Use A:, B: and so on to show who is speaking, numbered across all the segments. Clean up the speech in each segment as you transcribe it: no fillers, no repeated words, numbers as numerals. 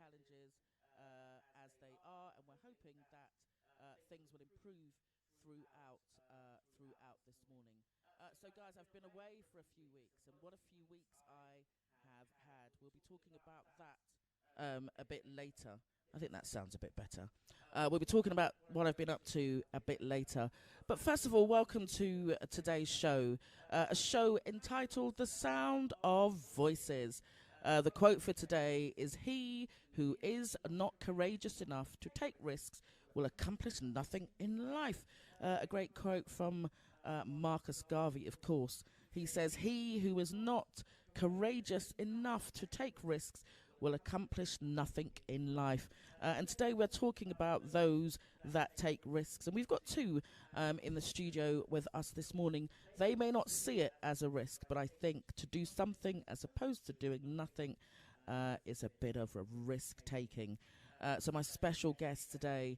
A: challenges as they are, and we're hoping that things will improve throughout this morning. So, guys, I've been away for a few weeks, and what a few weeks I have had. We'll be talking about that a bit later. I think that sounds a bit better. We'll be talking about what I've been up to a bit later. But first of all, welcome to today's show, a show entitled The Sound of Voices. The quote for today is, "He who is not courageous enough to take risks will accomplish nothing in life." A great quote from Marcus Garvey, of course. He says, "He who is not courageous enough to take risks will accomplish nothing in life." And today we're talking about those that take risks. And we've got two in the studio with us this morning. They may not see it as a risk, but I think to do something as opposed to doing nothing is a bit of a risk taking. So my special guest today,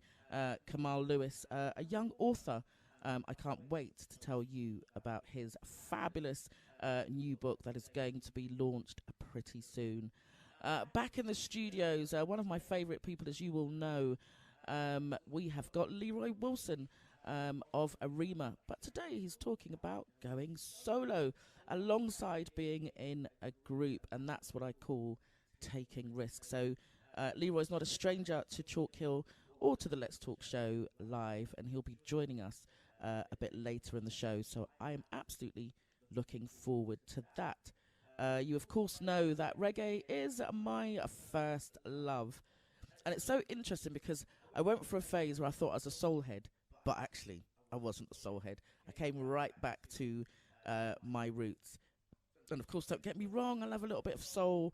A: Kamal Lewis, a young author. I can't wait to tell you about his fabulous new book that is going to be launched pretty soon. Back in the studios, one of my favourite people, as you will know, we have got Leroy Wilson of Arima. But today he's talking about going solo alongside being in a group, and that's what I call taking risks. So Leroy's not a stranger to Chalk Hill or to the Let's Talk Show live, and he'll be joining us a bit later in the show. So I am absolutely looking forward to that. You of course know that reggae is my first love, and it's so interesting because I went for a phase where I thought I was a soul head, but actually I wasn't a soul head. I came right back to my roots, and of course, don't get me wrong, I love a little bit of soul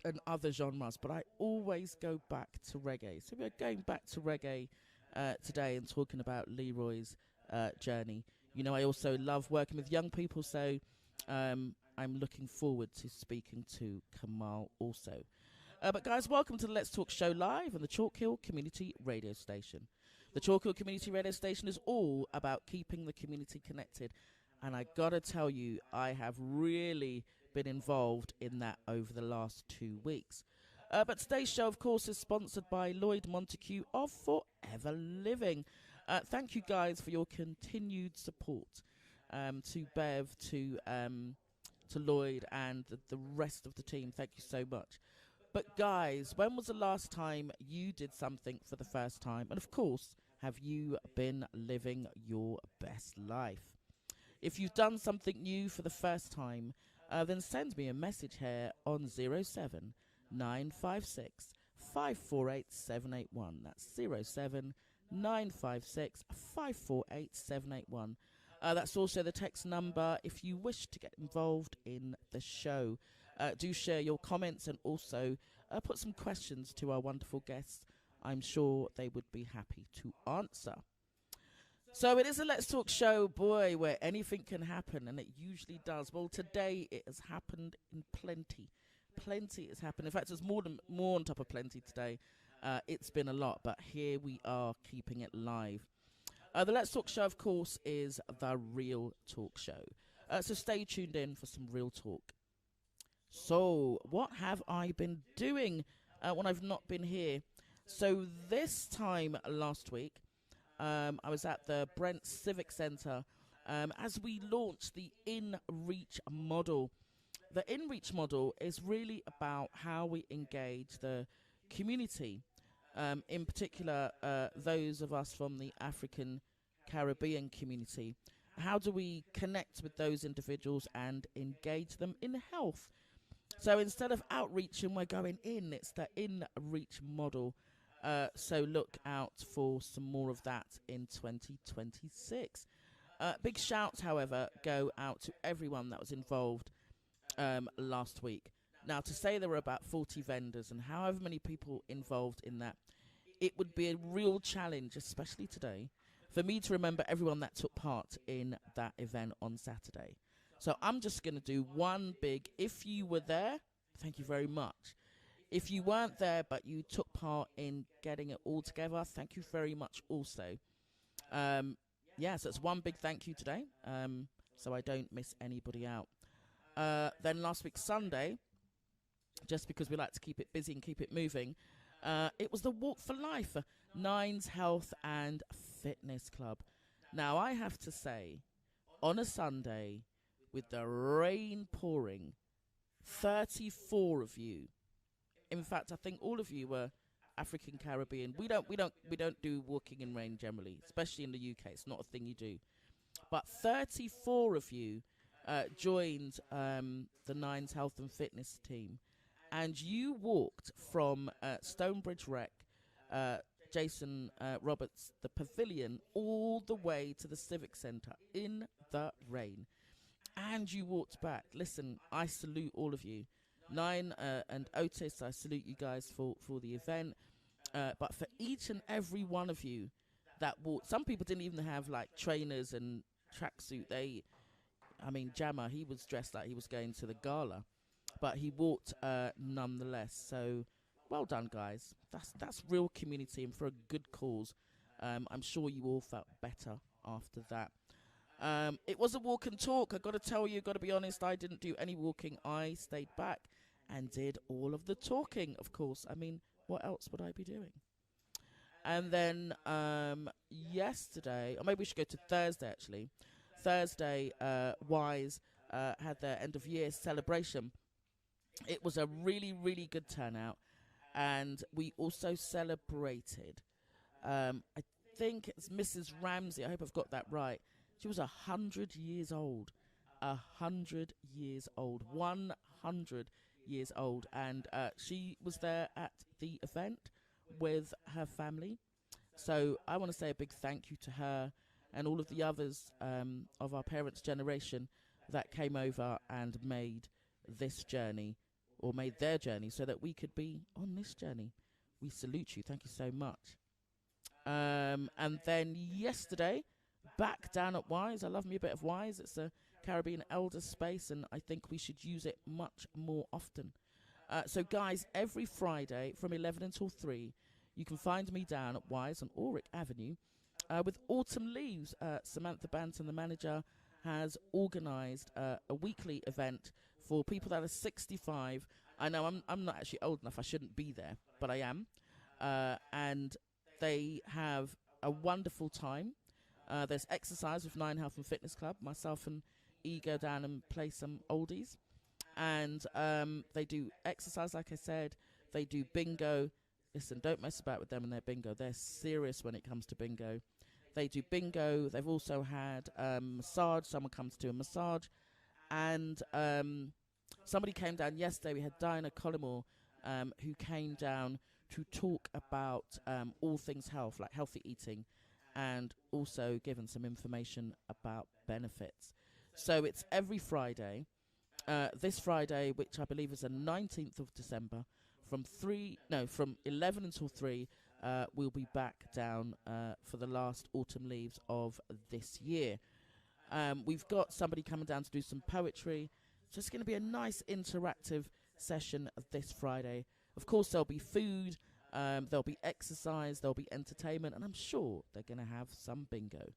A: and other genres, but I always go back to reggae. So we're going back to reggae today and talking about Leroy's journey. You know, I also love working with young people, so I'm looking forward to speaking to Kamal also. But guys, welcome to the Let's Talk Show live on the Chalk Hill Community Radio Station. The Chalk Hill Community Radio Station is all about keeping the community connected. And I gotta tell you, I have really been involved in that over the last 2 weeks. But today's show, of course, is sponsored by Lloyd Montague of Forever Living. Thank you guys for your continued support. To Bev, to Lloyd and the rest of the team, thank you so much. But guys, when was the last time you did something for the first time? And of course, have you been living your best life? If you've done something new for the first time, then send me a message here on 07 956 548 781. That's 07 956 548 781. That's also the text number if you wish to get involved in the show. Do share your comments and also put some questions to our wonderful guests. I'm sure they would be happy to answer. So it is a Let's Talk show, boy, where anything can happen, and it usually does. Well, today it has happened in plenty. Plenty has happened. In fact, there's more on top of plenty today. It's been a lot, but here we are keeping it live. The Let's Talk show, of course, is the Real Talk show. So stay tuned in for some real talk. So what have I been doing when I've not been here? So this time last week, I was at the Brent Civic Centre as we launched the InReach model. The InReach model is really about how we engage the community, in particular those of us from the African Caribbean community. How do we connect with those individuals and engage them in health? So instead of outreaching, we're going in. It's the InReach model. So look out for some more of that in 2026. Big shouts, however, go out to everyone that was involved last week. Now, to say there were about 40 vendors and however many people involved in that, it would be a real challenge, especially today, for me to remember everyone that took part in that event on Saturday. So I'm just going to do one big, if you were there, thank you very much. If you weren't there but you took part in getting it all together, thank you very much also. So it's one big thank you today, so I don't miss anybody out. Then last week, Sunday, just because we like to keep it busy and keep it moving. It was the Walk for Life, Nines Health and Fitness Club. Now, I have to say, on a Sunday, with the rain pouring, 34 of you, in fact, I think all of you were African Caribbean. We don't do walking in rain generally, especially in the UK. It's not a thing you do. But 34 of you joined the Nines Health and Fitness team, and you walked from Stonebridge Rec, Jason Roberts, the pavilion, all the way to the Civic Centre in the rain. And you walked back. Listen, I salute all of you. Nine and Otis, I salute you guys for the event. But for each and every one of you that walked, some people didn't even have like trainers and tracksuit. Jammer, he was dressed like he was going to the gala, but he walked nonetheless. So well done, guys. That's real community and for a good cause. I'm sure you all felt better after that. It was a walk and talk. I got to tell you, got to be honest, I didn't do any walking. I stayed back and did all of the talking, of course. I mean, what else would I be doing? And then yesterday, or maybe we should go to Thursday, actually. Thursday, Wise had their end of year celebration. It was a really, really good turnout. And we also celebrated, I think it's Mrs. Ramsey. I hope I've got that right. She was 100 years old. 100 years old. 100 years old. And she was there at the event with her family. So I want to say a big thank you to her and all of the others of our parents' generation that came over and made this journey, or made their journey, so that we could be on this journey. We salute you. Thank you so much. And then yesterday, back down at Wise. I love me a bit of Wise. It's a Caribbean elder space, and I think we should use it much more often. So, guys, every Friday from 11 until 3, you can find me down at Wise on Ulrich Avenue with Autumn Leaves. Samantha Banton, the manager, has organised a weekly event for people that are 65. I know I'm not actually old enough. I shouldn't be there, but I am. And they have a wonderful time. There's exercise with Nine Health and Fitness Club. Myself and E go down and play some oldies. And they do exercise, like I said. They do bingo. Listen, don't mess about with them and their bingo. They're serious when it comes to bingo. They do bingo. They've also had massage. Someone comes to a massage. And somebody came down yesterday. We had Diana Collymore, who came down to talk about all things health, like healthy eating, and also given some information about benefits. So it's every Friday. This Friday, which I believe is the 19th of December, from 11 until 3, we'll be back down for the last autumn leaves of this year. We've got somebody coming down to do some poetry. So it's going to be a nice interactive session this Friday. Of course, there'll be food, there'll be exercise, there'll be entertainment, and I'm sure they're going to have some bingo.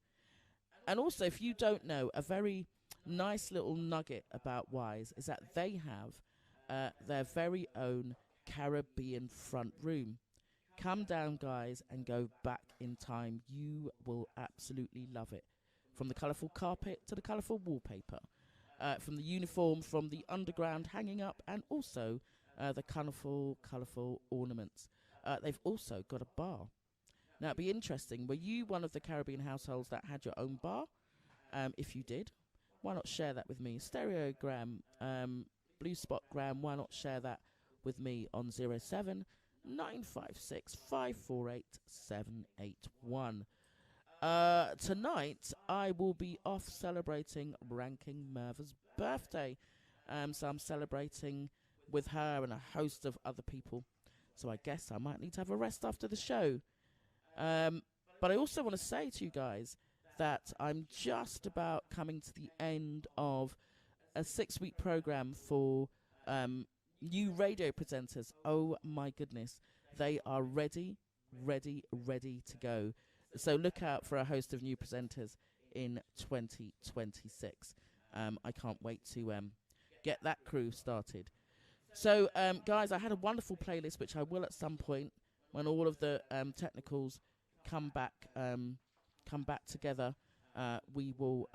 A: And also, if you don't know, a very nice little nugget about Wise is that they have their very own Caribbean front room. Come down, guys, and go back in time. You will absolutely love it. From the colourful carpet to the colourful wallpaper. From the uniform, from the underground hanging up, and also the colourful ornaments. They've also got a bar. Now, it'd be interesting. Were you one of the Caribbean households that had your own bar? If you did, why not share that with me? Stereogram, Blue Spot Gram, why not share that with me on 07 956 548 781. Tonight, I will be off celebrating Ranking Merva's birthday. So I'm celebrating with her and a host of other people. So I guess I might need to have a rest after the show. But I also want to say to you guys that I'm just about coming to the end of a 6-week program for new radio presenters. Oh my goodness. They are ready to go. So look out for a host of new presenters in 2026. I can't wait to get that crew started. So, guys, I had a wonderful playlist, which I will at some point when all of the technicals come back together. We will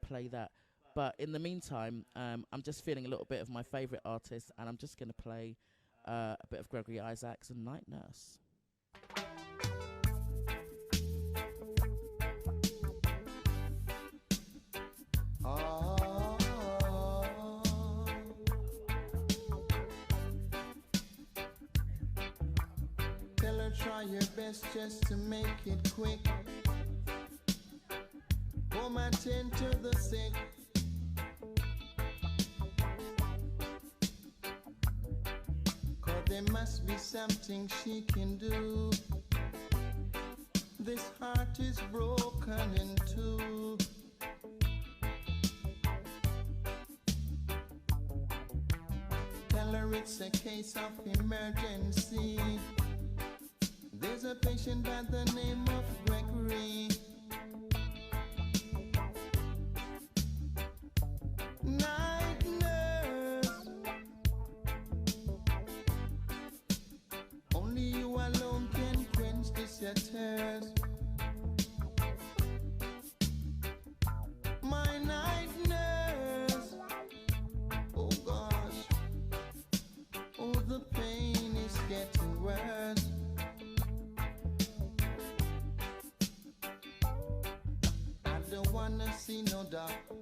A: play that. But in the meantime, I'm just feeling a little bit of my favourite artist, and I'm just going to play a bit of Gregory Isaacs and Night Nurse.
B: Tell her try your best just to make it quick. Home attend to the sick. Cause there must be something she can do. This heart is broken in two. Tell her it's a case of emergency. There's a patient by the name of Gregory. Night nurse, only you alone can quench this your thirst. My night nurse, oh gosh, oh the pain is getting worse. I don't wanna see no doctor.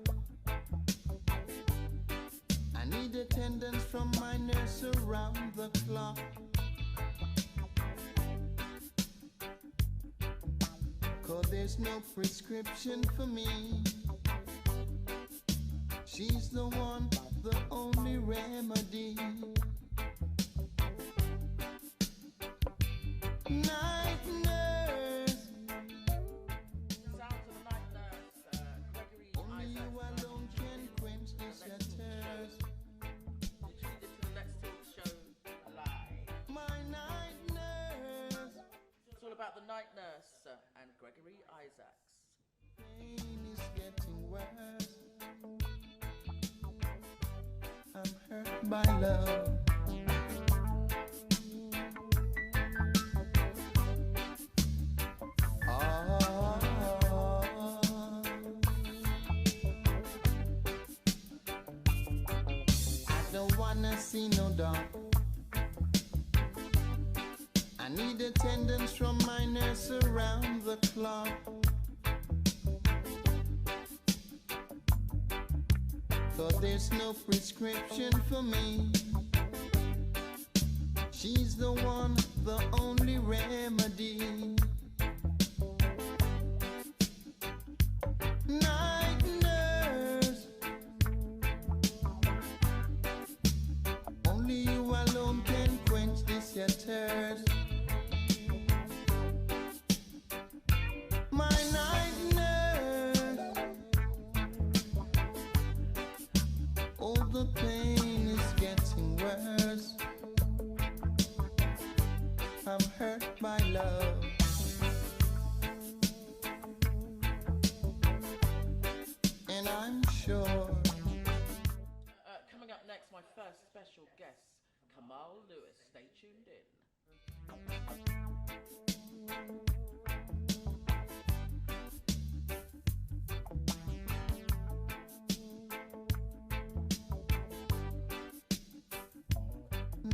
B: I need attendance from my nurse around the clock. Cause there's no prescription for me. She's the one, the only remedy. Night nurse,
A: Sounds of the Night Nurse, Gregory
B: only you
A: Isaacs.
B: alone can quench this your thirst.
A: You're tuned into the Let's Talk show live.
B: My night nurse,
A: It's all about the Night Nurse and Gregory Isaacs.
B: pain is getting worse. I'm hurt by love. I don't wanna see no dog. I need attendance from my nurse around the clock. Cause there's no prescription for me. She's the one, the only remedy. Night nurse, only you alone can quench this your thirst. My night nurse, oh the pain is getting worse. I'm hurt by love. And I'm sure
A: Coming up next, my first special guest, Kamal Lewis. Stay tuned in.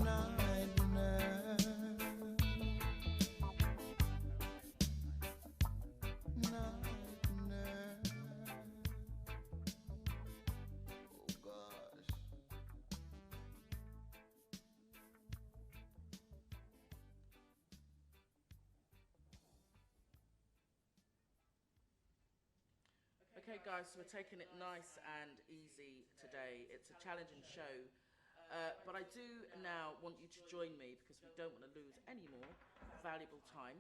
B: night nurse, night nurse. Oh gosh.
A: Okay, guys, so we're taking it nice and easy today. It's a challenging show, but I do now want you to join me because we don't want to lose any more valuable time.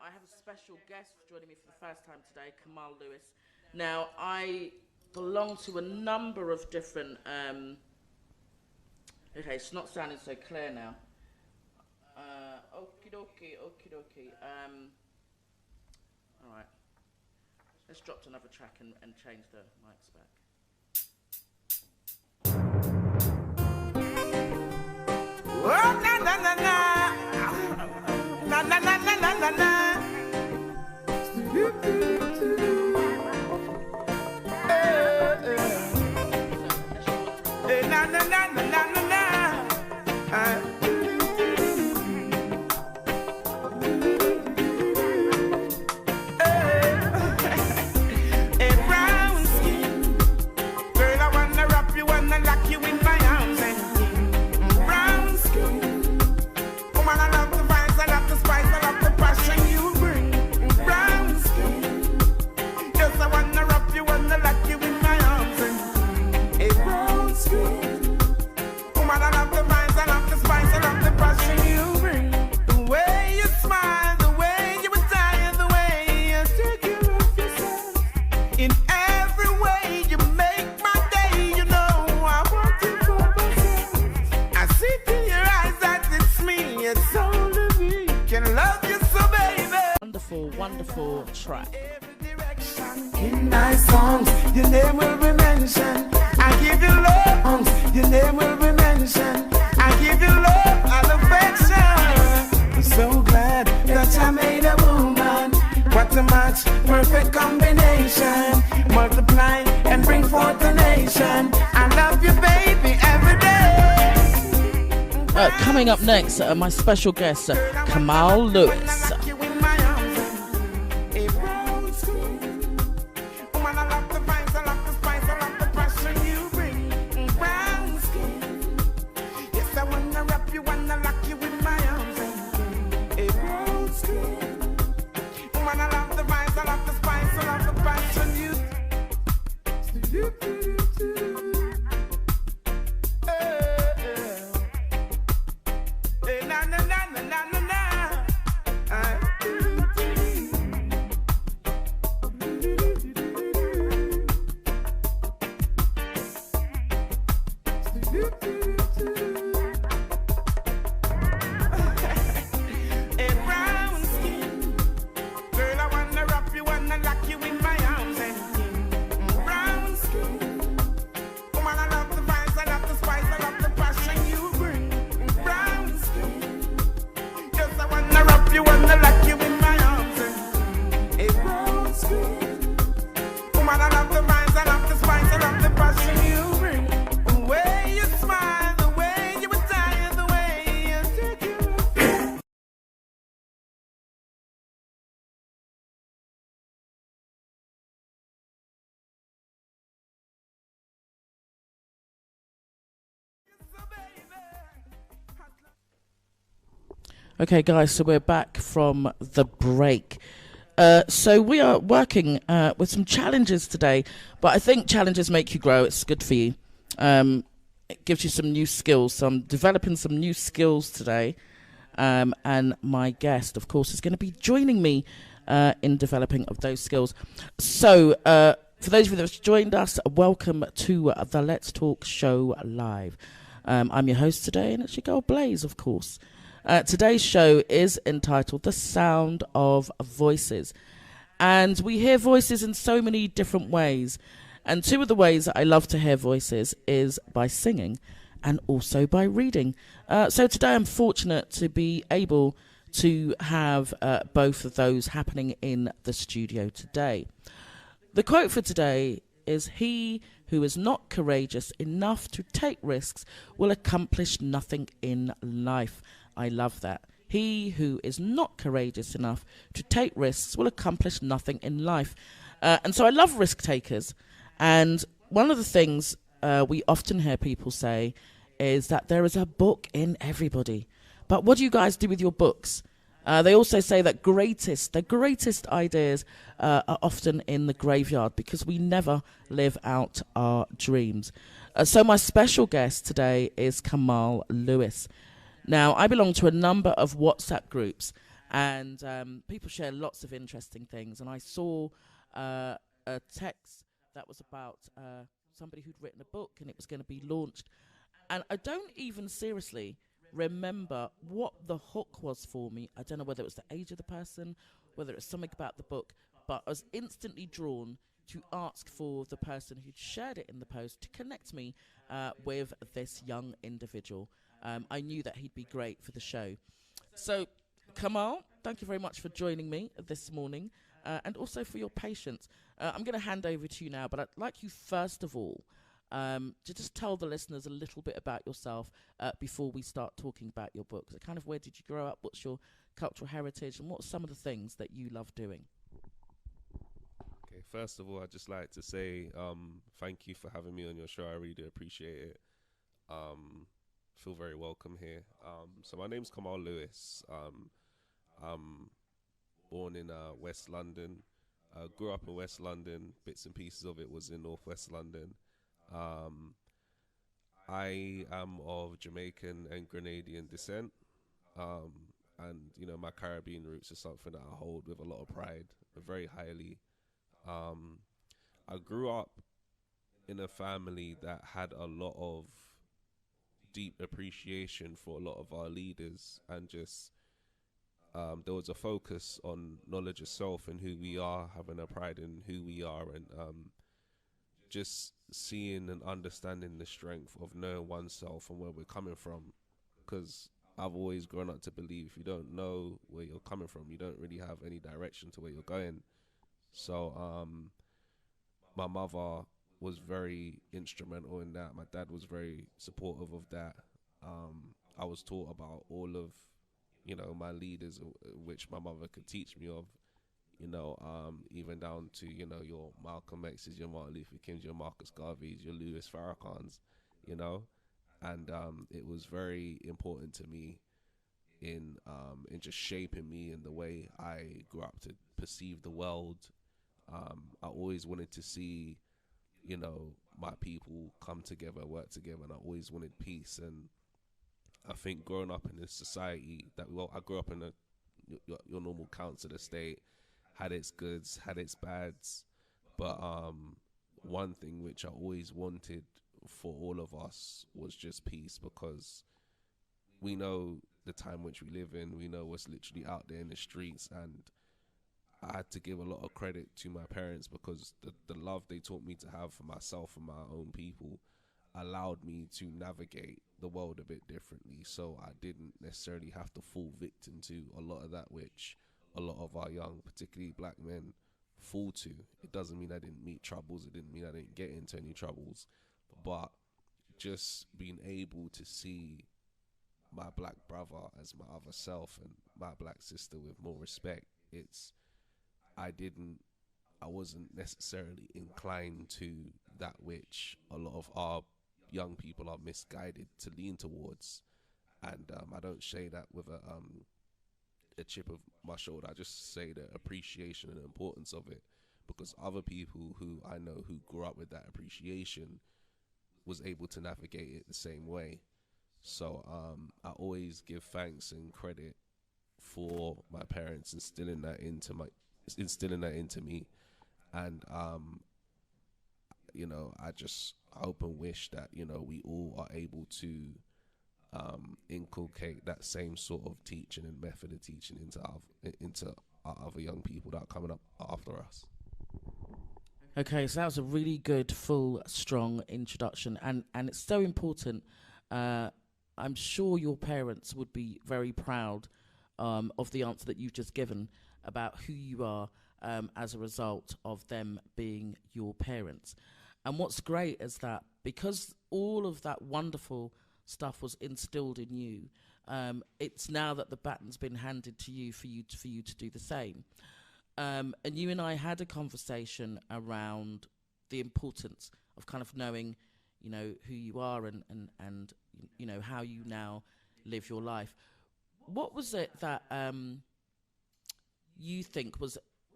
A: I have a special guest joining me for the first time today, Kamal Lewis. Now, I belong to a number of different... okay, it's not sounding so clear now. Okie dokie, okie dokie. All right. Let's drop to another track and change the mics back.
B: Oh, na na na na. Na na na na na na na. Na na na na na na na. A brown skin, girl, I wanna wrap you, wanna lock you in my arms and brown skin. Woman, I love the vibes, I love the spice, I love the passion you bring. Brown skin, yes, I wanna wrap you, wanna lock you in my arms and a brown skin. Woman, I love the vibes, I love the spice, I love the passion you bring. The way you smile, the way you retire, the way you take care of yourself. In every way you make my day, you know I want you for myself. I see in your eyes that it's me, it's only me can love you so, baby.
A: Wonderful, wonderful track.
B: Every direction in my songs, your name will be mentioned. I give you love, your name will be mentioned. I give you love and affection. I'm so glad that I made a woman. What a match, perfect combination. Multiply and bring forth a nation. I love you, baby, every day.
A: Coming up next, my special guest, Kamal Lewis. Okay, guys, so we're back from the break. So we are working with some challenges today, but I think challenges make you grow. It's good for you. It gives you some new skills. So I'm developing some new skills today. And my guest, of course, is going to be joining me in developing of those skills. So for those of you that have joined us, welcome to the Let's Talk Show Live. I'm your host today, and it's your girl Blaze, of course. Today's show is entitled The Sound of Voices. And we hear voices in so many different ways. And two of the ways that I love to hear voices is by singing and also by reading. So today I'm fortunate to be able to have both of those happening in the studio today. The quote for today is, "He who is not courageous enough to take risks will accomplish nothing in life." I love that. He who is not courageous enough to take risks will accomplish nothing in life. And so I love risk takers. And one of the things we often hear people say is that there is a book in everybody. But what do you guys do with your books? They also say that the greatest ideas are often in the graveyard because we never live out our dreams. So my special guest today is Kamal Lewis. Now, I belong to a number of WhatsApp groups, and people share lots of interesting things. And I saw a text that was about somebody who'd written a book, and it was going to be launched. And I don't even seriously remember what the hook was for me. I don't know whether it was the age of the person, whether it was something about the book, but I was instantly drawn to ask for the person who'd shared it in the post to connect me with this young individual. I knew that he'd be great for the show. So, Kamal, thank you very much for joining me this morning, and also for your patience. I'm going to hand over to you now, but I'd like you first of all to just tell the listeners a little bit about yourself before we start talking about your book. So kind of, where did you grow up? What's your cultural heritage? And what are some of the things that you love doing?
C: Okay, first of all, I'd just like to say thank you for having me on your show. I really do appreciate it. Feel very welcome here. So my name's Kamal Lewis. I'm born in West London. Grew up in West London. Bits and pieces of it was in Northwest London. I am of Jamaican and Grenadian descent. And, you know, my Caribbean roots are something that I hold with a lot of pride, very highly. I grew up in a family that had a lot of deep appreciation for a lot of our leaders, and just there was a focus on knowledge of self and who we are, having a pride in who we are, and just seeing and understanding the strength of knowing oneself and where we're coming from. Because I've always grown up to believe if you don't know where you're coming from, you don't really have any direction to where you're going. So my mother was very instrumental in that. My dad was very supportive of that. I was taught about all of, you know, my leaders, which my mother could teach me of, you know, even down to, you know, your Malcolm X's, your Martin Luther King's, your Marcus Garvey's, your Louis Farrakhan's, you know. And it was very important to me in just shaping me in the way I grew up to perceive the world. I always wanted to see, you know, my people come together, work together, and I always wanted peace. And I think growing up in this society that, well, I grew up in your normal council estate, had its goods, had its bads, but one thing which I always wanted for all of us was just peace, because we know the time which we live in, we know what's literally out there in the streets, and I had to give a lot of credit to my parents, because the love they taught me to have for myself and my own people allowed me to navigate the world a bit differently. So I didn't necessarily have to fall victim to a lot of that which a lot of our young, particularly black men, fall to. It doesn't mean I didn't meet troubles. It didn't mean I didn't get into any troubles. But just being able to see my black brother as my other self and my black sister with more respect, I wasn't necessarily inclined to that which a lot of our young people are misguided to lean towards. And I don't say that with a chip of my shoulder. I just say the appreciation and the importance of it, because other people who I know who grew up with that appreciation was able to navigate it the same way. So I always give thanks and credit for my parents instilling that into me. And you know, I just hope and wish that, you know, we all are able to inculcate that same sort of teaching and method of teaching into our other young people that are coming up after us.
A: Okay, so that was a really good, full, strong introduction, and it's so important. I'm sure your parents would be very proud of the answer that you've just given about who you are as a result of them being your parents. And what's great is that because all of that wonderful stuff was instilled in you, it's now that the baton's been handed to you for you to do the same. And you and I had a conversation around the importance of kind of knowing, you know, who you are and you know, how you now live your life. What was it that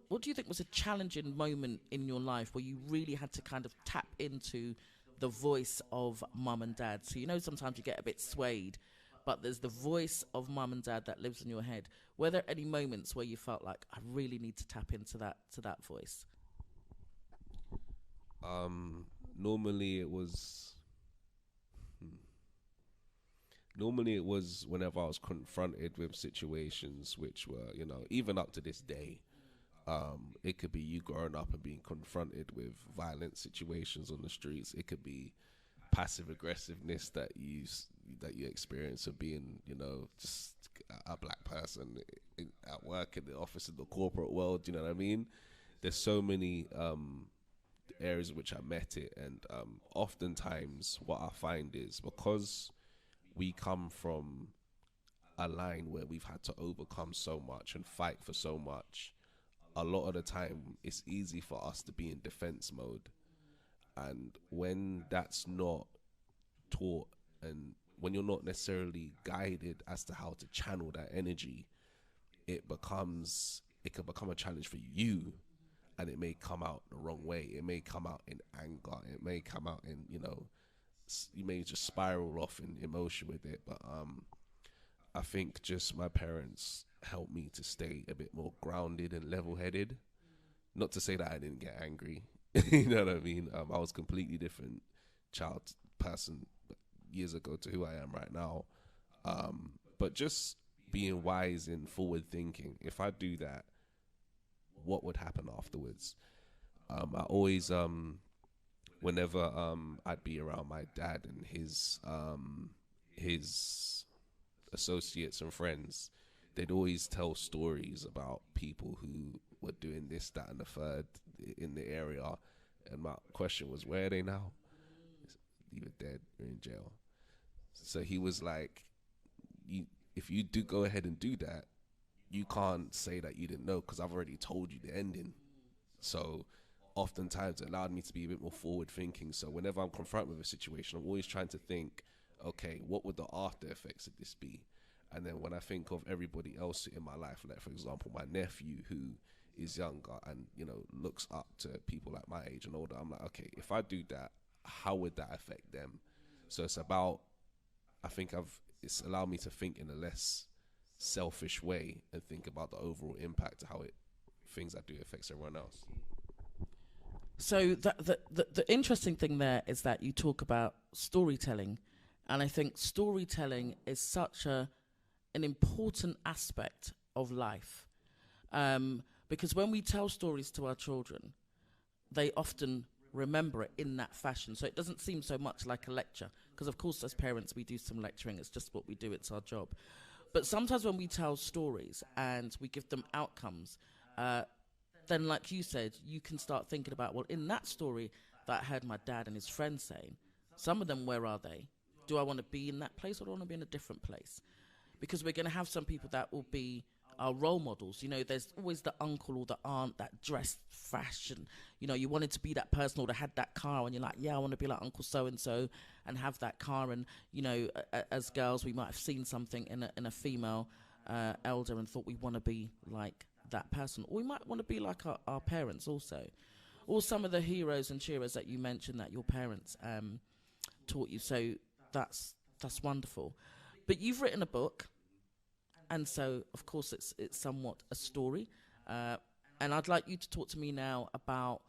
A: what do you think was a challenging moment in your life where you really had to kind of tap into the voice of mum and dad? So, you know, sometimes you get a bit swayed, but there's the voice of mum and dad that lives in your head. Were there any moments where you felt like, I really need to tap into that voice?
C: Normally it was whenever I was confronted with situations which were, you know, even up to this day, it could be you growing up and being confronted with violent situations on the streets. It could be passive aggressiveness that you that you experience of being, you know, just a black person at work, in the office, in the corporate world. You know what I mean? There's so many areas in which I met it, and oftentimes what I find is because we come from a line where we've had to overcome so much and fight for so much, a lot of the time it's easy for us to be in defense mode. And when that's not taught, and when you're not necessarily guided as to how to channel that energy, it can become a challenge for you, and it may come out the wrong way. It may come out in anger. It may come out in, you know, you may just spiral off in emotion with it. But I think just my parents helped me to stay a bit more grounded and level-headed. Not to say that I didn't get angry. You know what I mean? I was a completely different person years ago to who I am right now. But just being wise and forward thinking. If I do that, what would happen afterwards? I always, whenever I'd be around my dad and his associates and friends, they'd always tell stories about people who were doing this, that, and the third in the area. And my question was, where are they now? Either dead or in jail. So he was like, if you do go ahead and do that, you can't say that you didn't know, because I've already told you the ending. So oftentimes it allowed me to be a bit more forward thinking. So whenever I'm confronted with a situation, I'm always trying to think, okay, what would the after effects of this be? And then when I think of everybody else in my life, like for example, my nephew who is younger and, you know, looks up to people like my age and older, I'm like, okay, if I do that, how would that affect them? So it's about, it's allowed me to think in a less selfish way and think about the overall impact of how things I do affects everyone else.
A: So the interesting thing there is that you talk about storytelling, and I think storytelling is such an important aspect of life, because when we tell stories to our children, they often remember it in that fashion. So it doesn't seem so much like a lecture, because of course as parents we do some lecturing, it's just what we do, it's our job. But sometimes when we tell stories and we give them outcomes, then like you said, you can start thinking about, well, in that story that I heard my dad and his friends saying, some of them, where are they? Do I want to be in that place, or do I want to be in a different place? Because we're going to have some people that will be our role models. You know, there's always the uncle or the aunt that dressed fashion. You know, you wanted to be that person or that had that car, and you're like, yeah, I want to be like Uncle so-and-so and have that car. And, you know, as girls, we might have seen something in a female elder and thought we want to be like that person. Or we might want to be like our parents also. Or some of the heroes and cheerers that you mentioned that your parents taught you. So that's wonderful. But you've written a book, and so of course it's somewhat a story. And I'd like you to talk to me now about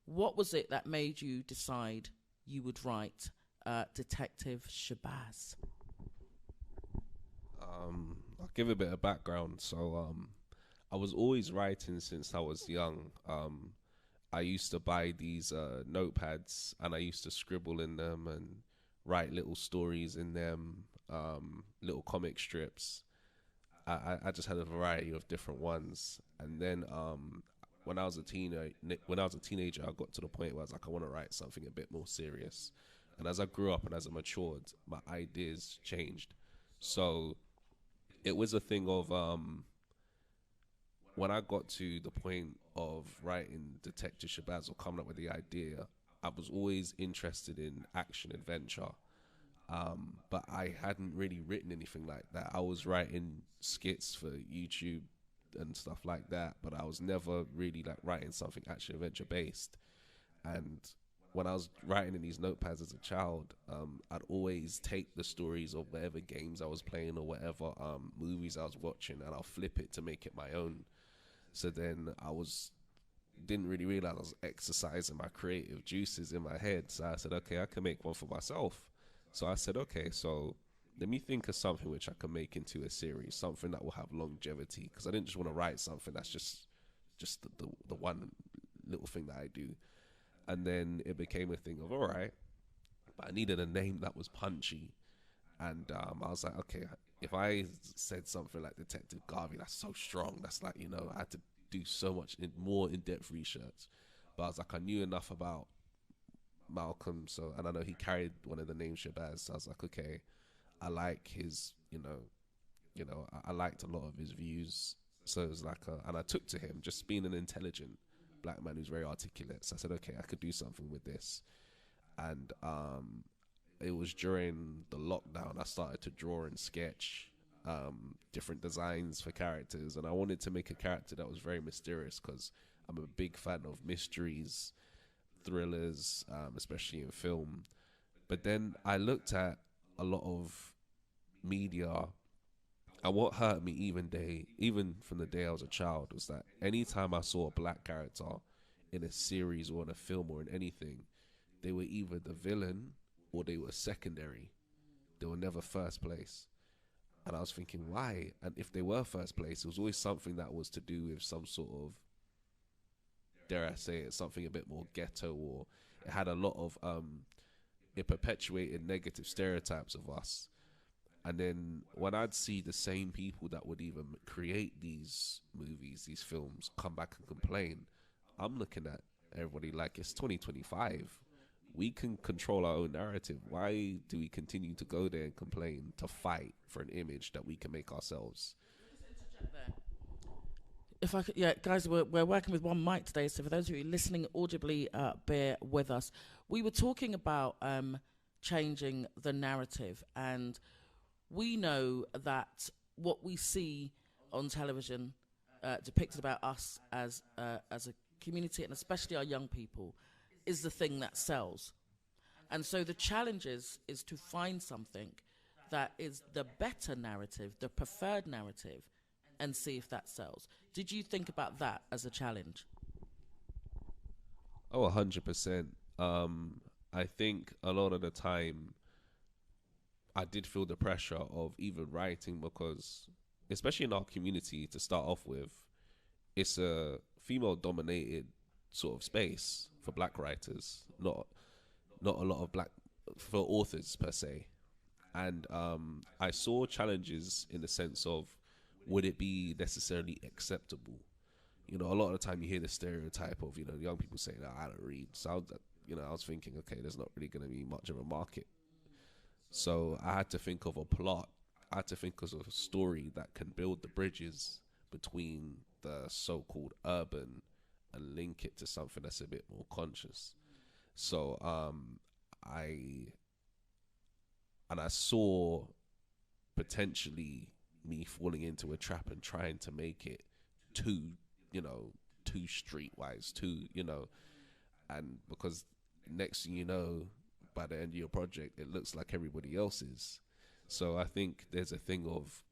A: what was it that made you decide you would write Detective Shabazz?
C: I'll give a bit of background. So I was always writing since I was young. I used to buy these notepads, and I used to scribble in them and write little stories in them, little comic strips. I just had a variety of different ones. And then when I was a teenager, I got to the point where I was like, I want to write something a bit more serious. And as I grew up and as I matured, my ideas changed. So it was a thing of when I got to the point of writing Detective Shabazz or coming up with the idea, I was always interested in action adventure. But I hadn't really written anything like that. I was writing skits for YouTube and stuff like that, but I was never really like writing something action adventure based. And when I was writing in these notepads as a child, I'd always take the stories of whatever games I was playing or whatever movies I was watching, and I'll flip it to make it my own. So then didn't really realize I was exercising my creative juices in my head. So I said, okay, I can make one for myself. So I said, okay, so let me think of something which I can make into a series, something that will have longevity, because I didn't just want to write something that's just the one little thing that I do. And then it became a thing of, all right, but I needed a name that was punchy. And I was like, okay, if I said something like Detective Garvey, that's so strong. That's like, you know, I had to do so much more in-depth research. But I was like, I knew enough about Malcolm, so, and I know he carried one of the names Shabazz. So I was like, okay, I like his, I liked a lot of his views. So it was like, and I took to him just being an intelligent black man who's very articulate. So I said, okay, I could do something with this. And it was during the lockdown I started to draw and sketch different designs for characters, and I wanted to make a character that was very mysterious because I'm a big fan of mysteries, thrillers, especially in film. But then I looked at a lot of media, and what hurt me even from the day I was a child was that anytime I saw a black character in a series or in a film or in anything, they were either the villain or they were secondary. They were never first place. And I was thinking, why? And if they were first place, it was always something that was to do with some sort of, dare I say it, something a bit more ghetto, or it had a lot of, it perpetuated negative stereotypes of us. And then when I'd see the same people that would even create these movies, these films, come back and complain, I'm looking at everybody like, it's 2025. We can control our own narrative. Why do we continue to go there and complain, to fight for an image that we can make ourselves?
A: If I could, yeah, guys, we're working with one mic today, so for those of you listening audibly, bear with us. We were talking about changing the narrative, and we know that what we see on television depicted about us as a community, and especially our young people, is the thing that sells. And so the challenge is to find something that is the better narrative, the preferred narrative, and see if that sells. Did you think about that as a challenge?
C: Oh, 100%. I think a lot of the time I did feel the pressure of even writing because, especially in our community to start off with, it's a female-dominated sort of space for black writers, not a lot of black for authors per se. And I saw challenges in the sense of, would it be necessarily acceptable? You know, a lot of the time you hear the stereotype of, young people saying, "Oh, I don't read." So I was thinking, okay, there's not really going to be much of a market. So I had to think of a plot. I had to think of a story that can build the bridges between the so-called urban and link it to something that's a bit more conscious. So I saw potentially me falling into a trap and trying to make it too streetwise, and because next thing you know, by the end of your project, it looks like everybody else's. So I think there's a thing of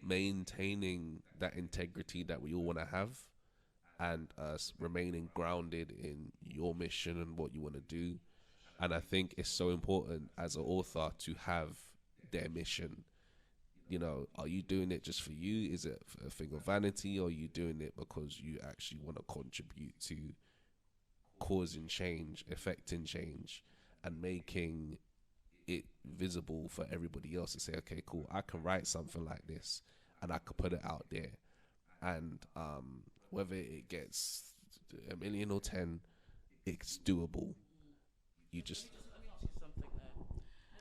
C: maintaining that integrity that we all want to have, and us remaining grounded in your mission and what you want to do. And I think it's so important as an author to have their mission. Are you doing it just for you? Is it a thing of vanity, or are you doing it because you actually want to contribute to causing change, affecting change, and making it visible for everybody else to say, okay, cool, I can write something like this and I could put it out there. And whether it gets 1 million or 10, it's doable.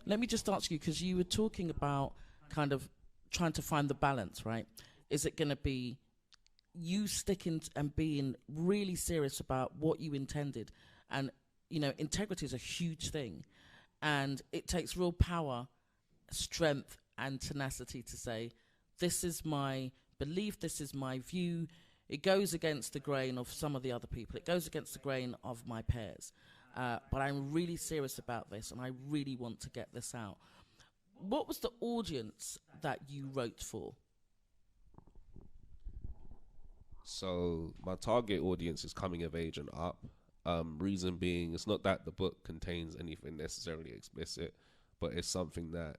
A: Let me just ask you, because you were talking about kind of trying to find the balance, right? Is it going to be you sticking and being really serious about what you intended? And, integrity is a huge thing. And it takes real power, strength, and tenacity to say, this is my belief, this is my view. It goes against the grain of some of the other people. It goes against the grain of my peers. But I'm really serious about this, and I really want to get this out. What was the audience that you wrote for?
C: So my target audience is coming of age and up. Reason being, it's not that the book contains anything necessarily explicit, but it's something that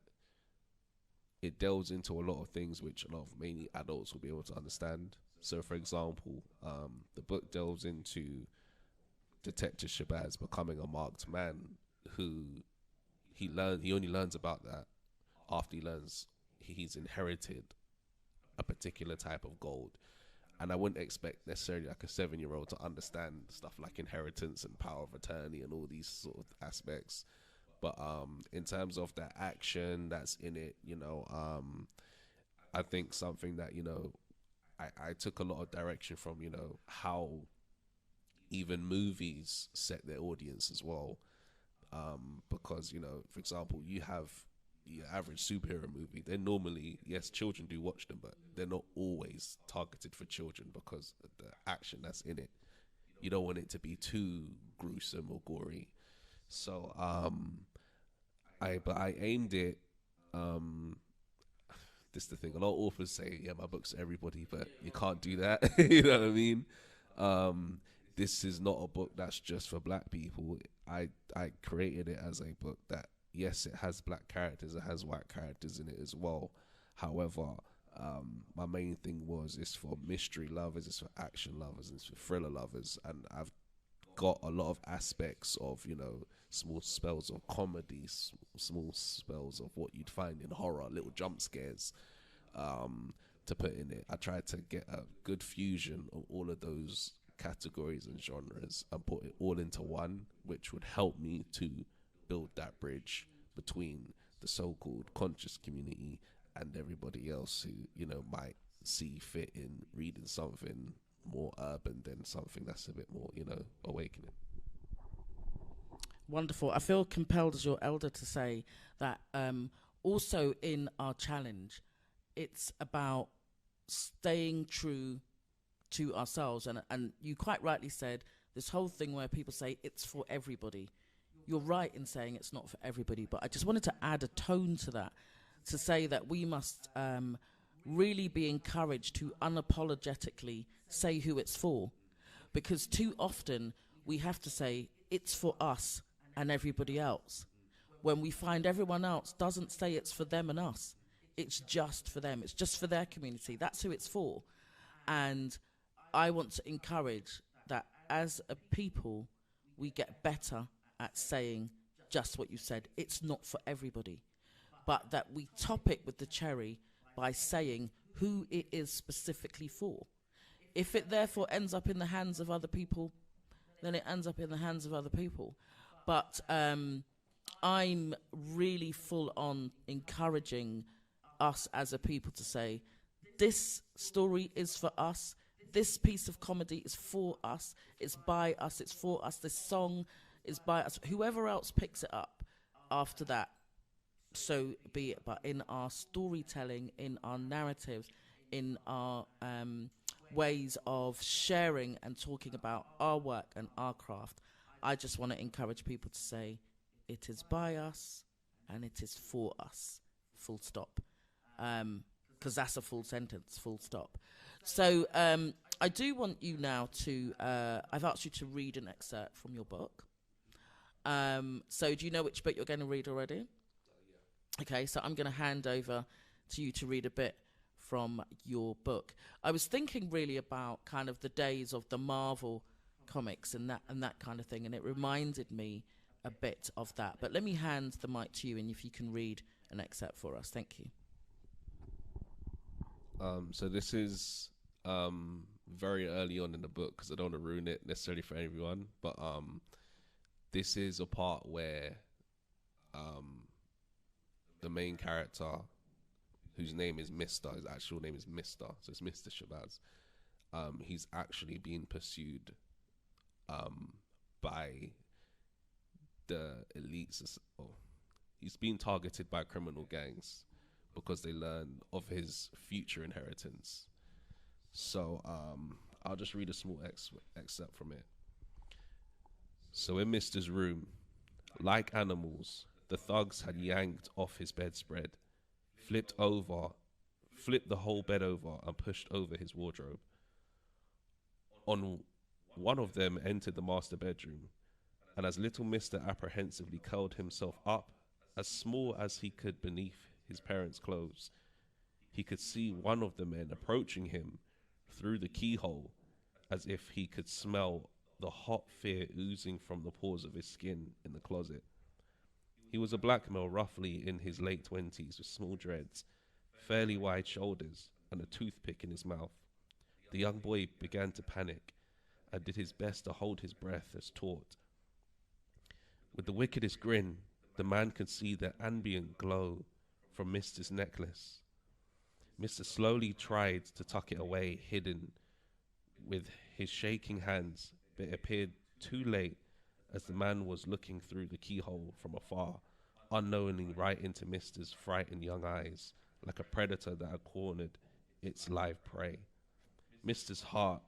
C: it delves into a lot of things which a lot of mainly adults will be able to understand. So, for example, the book delves into Detective Shabazz becoming a marked man, who he only learns about that after he learns he's inherited a particular type of gold. And I wouldn't expect necessarily like a 7-year-old to understand stuff like inheritance and power of attorney and all these sort of aspects. But in terms of that action that's in it, I think something that, I took a lot of direction from, how even movies set their audience as well. Because, for example, you have your average superhero movie. They're normally, yes, children do watch them, but they're not always targeted for children because of the action that's in it. You don't want it to be too gruesome or gory. So, I aimed it, this is the thing, a lot of authors say, yeah, my book's for everybody, but you can't do that. You know what I mean? This is not a book that's just for black people. I created it as a book that, yes, it has black characters, it has white characters in it as well. However, my main thing it's for mystery lovers, it's for action lovers, it's for thriller lovers, and I've got a lot of aspects of, small spells of comedy, small spells of what you'd find in horror, little jump scares, to put in it. I tried to get a good fusion of all of those categories and genres and put it all into one, which would help me to build that bridge between the so-called conscious community and everybody else who, might see fit in reading something more urban than something that's a bit more, awakening.
A: Wonderful. I feel compelled as your elder to say that also in our challenge, it's about staying true to ourselves. And you quite rightly said this whole thing where people say it's for everybody. You're right in saying it's not for everybody, but I just wanted to add a tone to that, to say that we must really be encouraged to unapologetically say who it's for, because too often we have to say it's for us and everybody else, when we find everyone else doesn't say it's for them and us. It's just for them. It's just for their community. That's who it's for. And I want to encourage that as a people, we get better at saying just what you said. It's not for everybody. But that we top it with the cherry by saying who it is specifically for. If it therefore ends up in the hands of other people, then it ends up in the hands of other people. But I'm really full on encouraging us as a people to say, this story is for us. This piece of comedy is for us. It's by us. It's for us. This song is by us. Whoever else picks it up after that, so be it. But in our storytelling, in our narratives, in our ways of sharing and talking about our work and our craft, I just want to encourage people to say it is by us and it is for us, full stop. Because that's a full sentence, full stop. So I do want you now to, I've asked you to read an excerpt from your book. So do you know which bit you're going to read already? Okay, so I'm going to hand over to you to read a bit from your book. I was thinking really about kind of the days of the Marvel comics and that kind of thing, and it reminded me a bit of that. But let me hand the mic to you, and if you can read an excerpt for us. Thank you.
C: So this is very early on in the book, because I don't want to ruin it necessarily for everyone, but this is a part where the main character, whose name is Mr., his actual name is Mr., so it's Mr. Shabazz, he's actually being pursued by the elites. He's being targeted by criminal gangs because they learn of his future inheritance. So I'll just read a small excerpt from it. So in Mr.'s room, like animals, the thugs had yanked off his bedspread, flipped the whole bed over, and pushed over his wardrobe. On one of them entered the master bedroom, and as little Mr. apprehensively curled himself up, as small as he could beneath his parents' clothes, he could see one of the men approaching him through the keyhole, as if he could smell the hot fear oozing from the pores of his skin in the closet. He was a black male roughly in his late 20s with small dreads, fairly wide shoulders, and a toothpick in his mouth. The young boy began to panic and did his best to hold his breath as taught. With the wickedest grin, the man could see the ambient glow from Mister's necklace. Mister slowly tried to tuck it away, hidden with his shaking hands, but it appeared too late as the man was looking through the keyhole from afar, unknowingly right into Mister's frightened young eyes, like a predator that had cornered its live prey. Mister's heart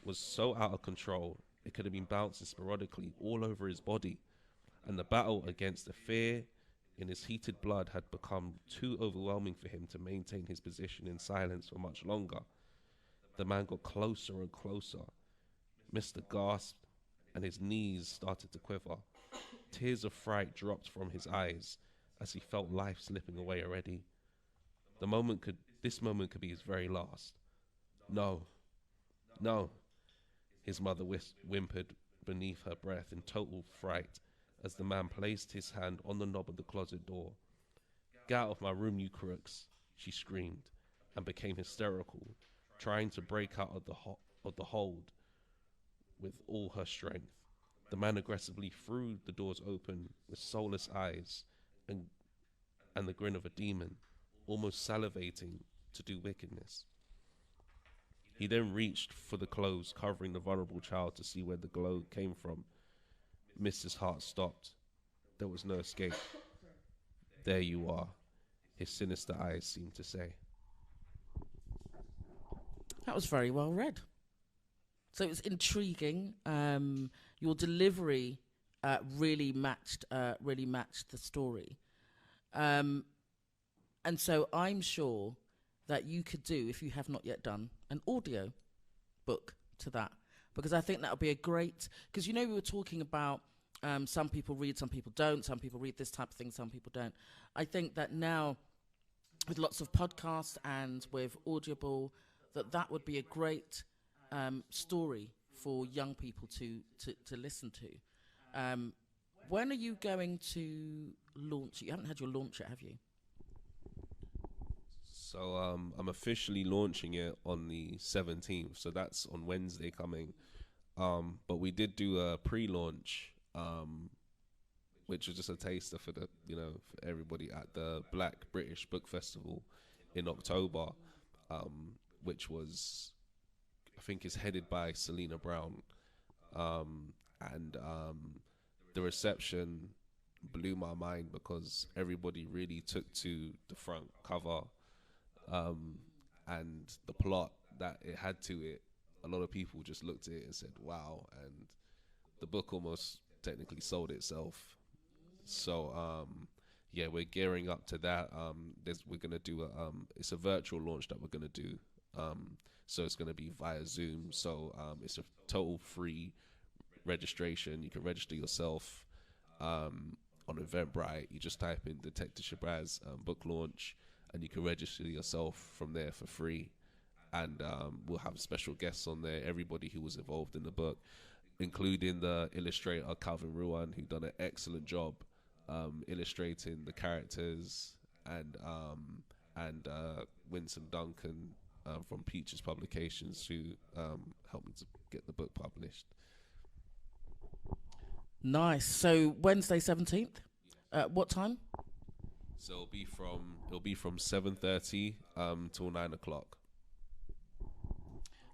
C: was so out of control, it could have been bouncing sporadically all over his body, and the battle against the fear in his heated blood had become too overwhelming for him to maintain his position in silence for much longer. The man got closer and closer. Mister gasped, and his knees started to quiver. Tears of fright dropped from his eyes as he felt life slipping away already. This moment could be his very last. No, no, his mother whimpered beneath her breath in total fright as the man placed his hand on the knob of the closet door. "Get out of my room, you crooks," she screamed, and became hysterical, trying to break out of the hold with all her strength. The man aggressively threw the doors open with soulless eyes and the grin of a demon, almost salivating to do wickedness. He then reached for the clothes covering the vulnerable child to see where the glow came from. Mister's heart stopped. There was no escape. "There you are," his sinister eyes seemed to say.
A: That was very well read. So it was intriguing. Your delivery really matched the story. And so I'm sure that you could do, if you have not yet done, an audio book to that. Because I think that would be a great... Because, we were talking about some people read, some people don't. Some people read this type of thing, some people don't. I think that now, with lots of podcasts and with Audible, that would be a great story for young people to listen to. When are you going to launch it? You haven't had your launch yet, have you?
C: So I'm officially launching it on the 17th. So that's on Wednesday coming. But we did do a pre-launch, which was just a taster for for everybody at the Black British Book Festival in October, which was, I think, is headed by Selena Brown. And the reception blew my mind because everybody really took to the front cover. And the plot that it had to it, a lot of people just looked at it and said, wow. And the book almost technically sold itself. So, we're gearing up to that. We're going to do it's a virtual launch that we're going to do. So it's going to be via Zoom. So, it's a total free registration. You can register yourself, on Eventbrite. You just type in Detective Shabazz book launch, and you can register yourself from there for free. And we'll have special guests on there, everybody who was involved in the book, including the illustrator Calvin Ruan, who done an excellent job illustrating the characters, and Winsome Duncan from Peaches Publications, who helped me to get the book published.
A: Nice. So Wednesday 17th, what time?
C: So it'll be from 7:30 till 9 o'clock.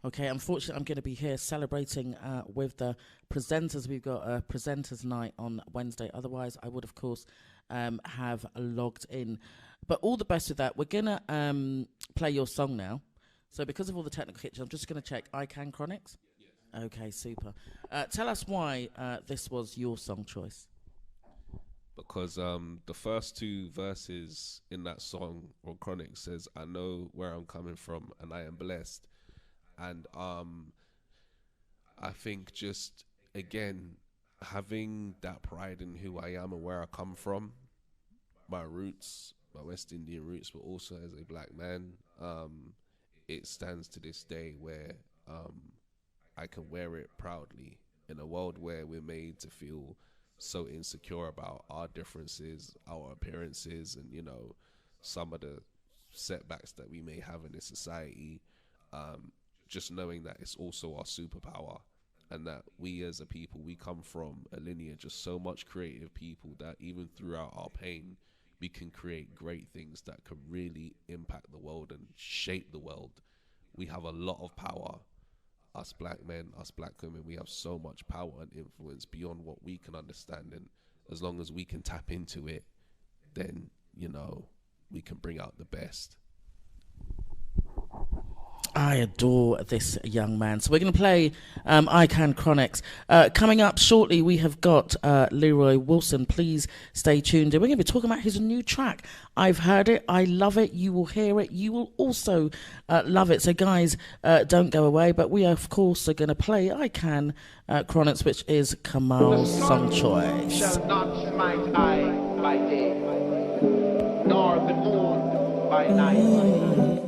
A: Okay, unfortunately, I'm going to be here celebrating with the presenters. We've got a presenters night on Wednesday. Otherwise, I would, of course, have logged in. But all the best with that. We're going to play your song now. So because of all the technical hitches, I'm just going to check I Can Chronics. Yes. Okay, super. Tell us why this was your song choice.
C: Because the first two verses in that song on Chronic says, "I know where I'm coming from and I am blessed." And I think just, again, having that pride in who I am and where I come from, my roots, my West Indian roots, but also as a black man, it stands to this day where I can wear it proudly in a world where we're made to feel so insecure about our differences, our appearances, and some of the setbacks that we may have in this society. Just knowing that it's also our superpower, and that we as a people, we come from a lineage of so much creative people that even throughout our pain, we can create great things that could really impact the world and shape the world. We have a lot of power. Us black men, us black women, we have so much power and influence beyond what we can understand. And as long as we can tap into it, then, we can bring out the best.
A: I adore this young man. So we're going to play I Can Chronixx. Coming up shortly, we have got Leroy Wilson. Please stay tuned. And we're going to be talking about his new track. I've heard it. I love it. You will hear it. You will also love it. So, guys, don't go away. But we, of course, are going to play I Can Chronixx, which is Kamal's song choice.
D: Shall not smite eye by day, nor the moon by night.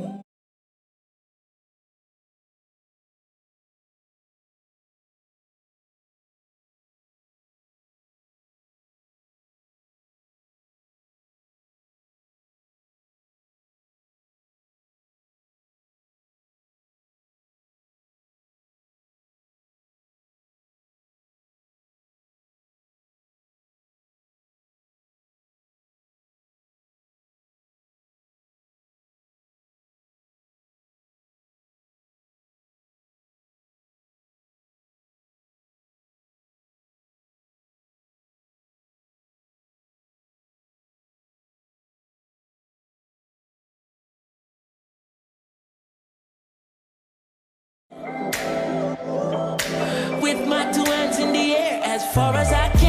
E: With my two hands in the air as far as I can.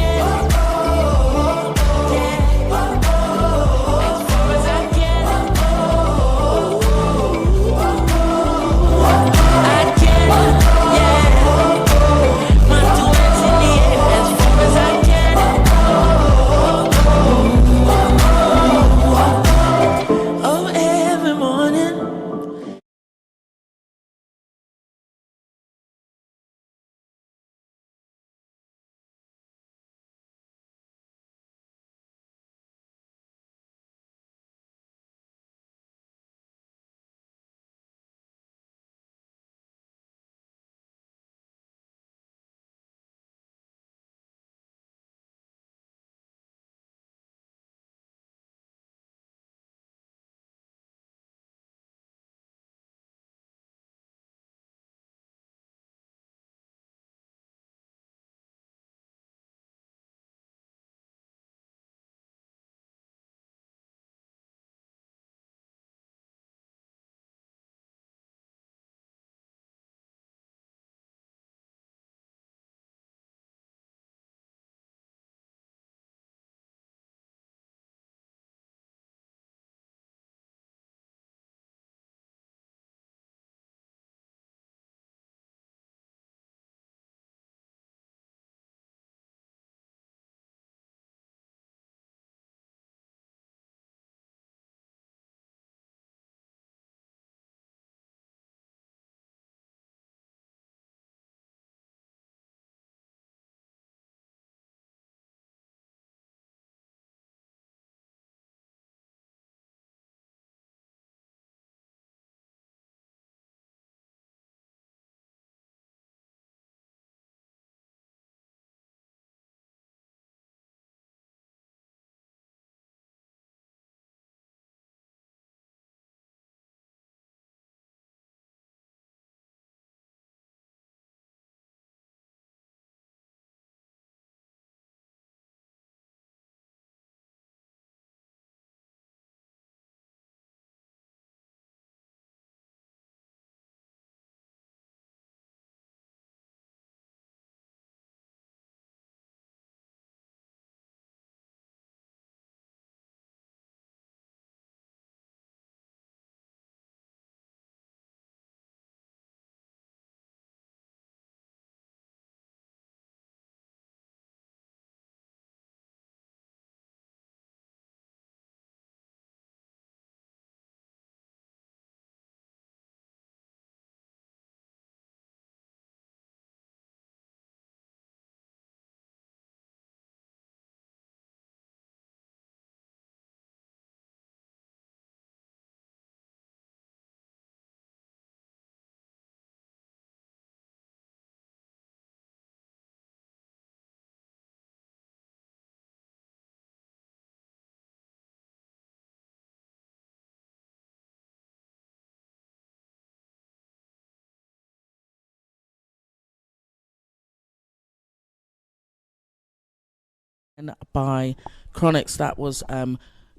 A: by Chronix. That was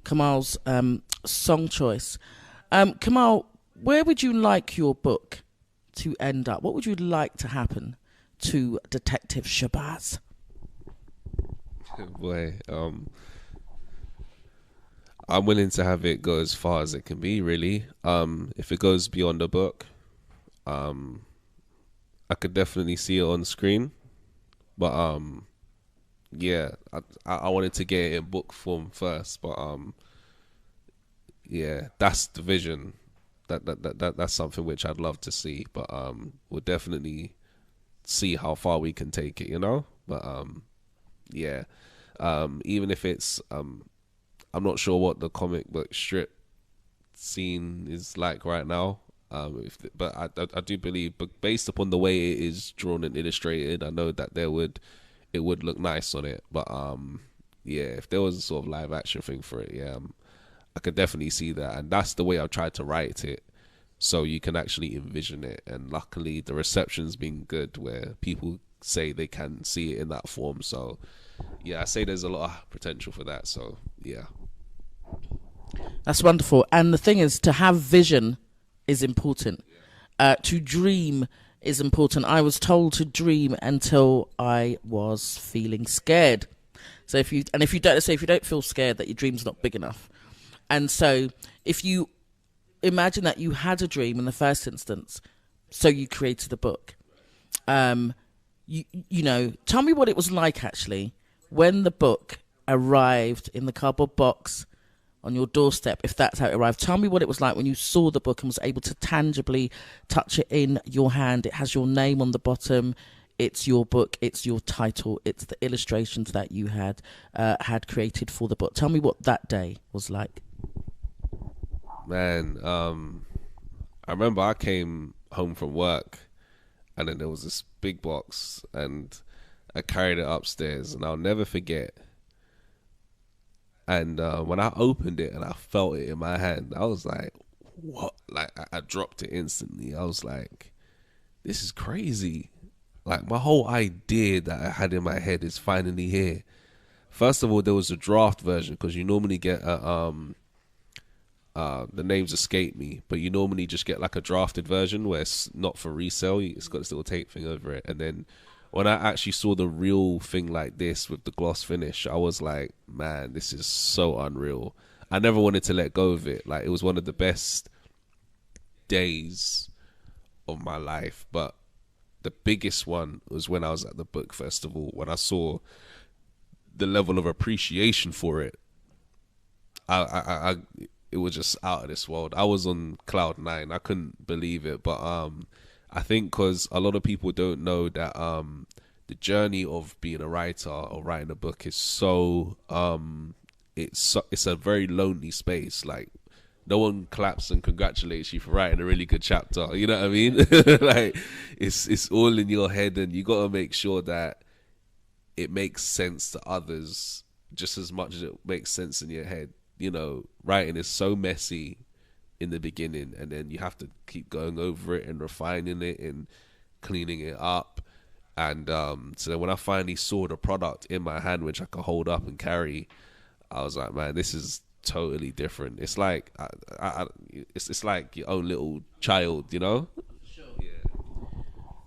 A: Kamal's song choice. Kamal, where would you like your book to end up? What would you like to happen to Detective Shabazz?
C: Boy, I'm willing to have it go as far as it can be, really. If it goes beyond the book, I could definitely see it on screen. But yeah, I wanted to get it in book form first. But yeah, that's the vision. That's something which I'd love to see. But we'll definitely see how far we can take it, you know. But yeah, even if it's I'm not sure what the comic book strip scene is like right now. But I do believe, but based upon the way it is drawn and illustrated, I know that it would look nice on it. But yeah, if there was a sort of live action thing for it, yeah, I could definitely see that. And that's the way I've tried to write it, so you can actually envision it. And luckily, the reception's been good, where people say they can see it in that form. So yeah, I say there's a lot of potential for that. So yeah.
A: That's wonderful. And the thing is, to have vision is important. To dream is important. I was told to dream until I was feeling scared. So if you don't feel scared, that your dream's not big enough. And so if you imagine that you had a dream in the first instance, so you created a book. You know, tell me what it was like actually when the book arrived in the cardboard box on your doorstep, if that's how it arrived. Tell me what it was like when you saw the book and was able to tangibly touch it in your hand. It has your name on the bottom. It's your book. It's your title. It's the illustrations that you had created for the book. Tell me what that day was like.
C: Man, I remember I came home from work, and then there was this big box, and I carried it upstairs, and I'll never forget. And when I opened it and I felt it in my hand, I was like, what? Like, I dropped it instantly. I was like, this is crazy. Like, my whole idea that I had in my head is finally here. First of all, there was a draft version, because you normally get the names escape me, but you normally just get like a drafted version where it's not for resale. It's got this little tape thing over it. And then when I actually saw the real thing like this with the gloss finish, I was like, man, this is so unreal. I never wanted to let go of it. Like, it was one of the best days of my life. But the biggest one was when I was at the book festival, when I saw the level of appreciation for it. It was just out of this world. I was on cloud 9. I couldn't believe it. But I think because a lot of people don't know that the journey of being a writer or writing a book is so it's a very lonely space. Like, no one claps and congratulates you for writing a really good chapter. You know what I mean? Like, it's all in your head, and you got to make sure that it makes sense to others just as much as it makes sense in your head. You know, writing is so messy in the beginning, and then you have to keep going over it and refining it and cleaning it up. And so then when I finally saw the product in my hand, which I could hold up and carry, I was like, man, this is totally different. It's like it's like your own little child, you know? Sure. Yeah.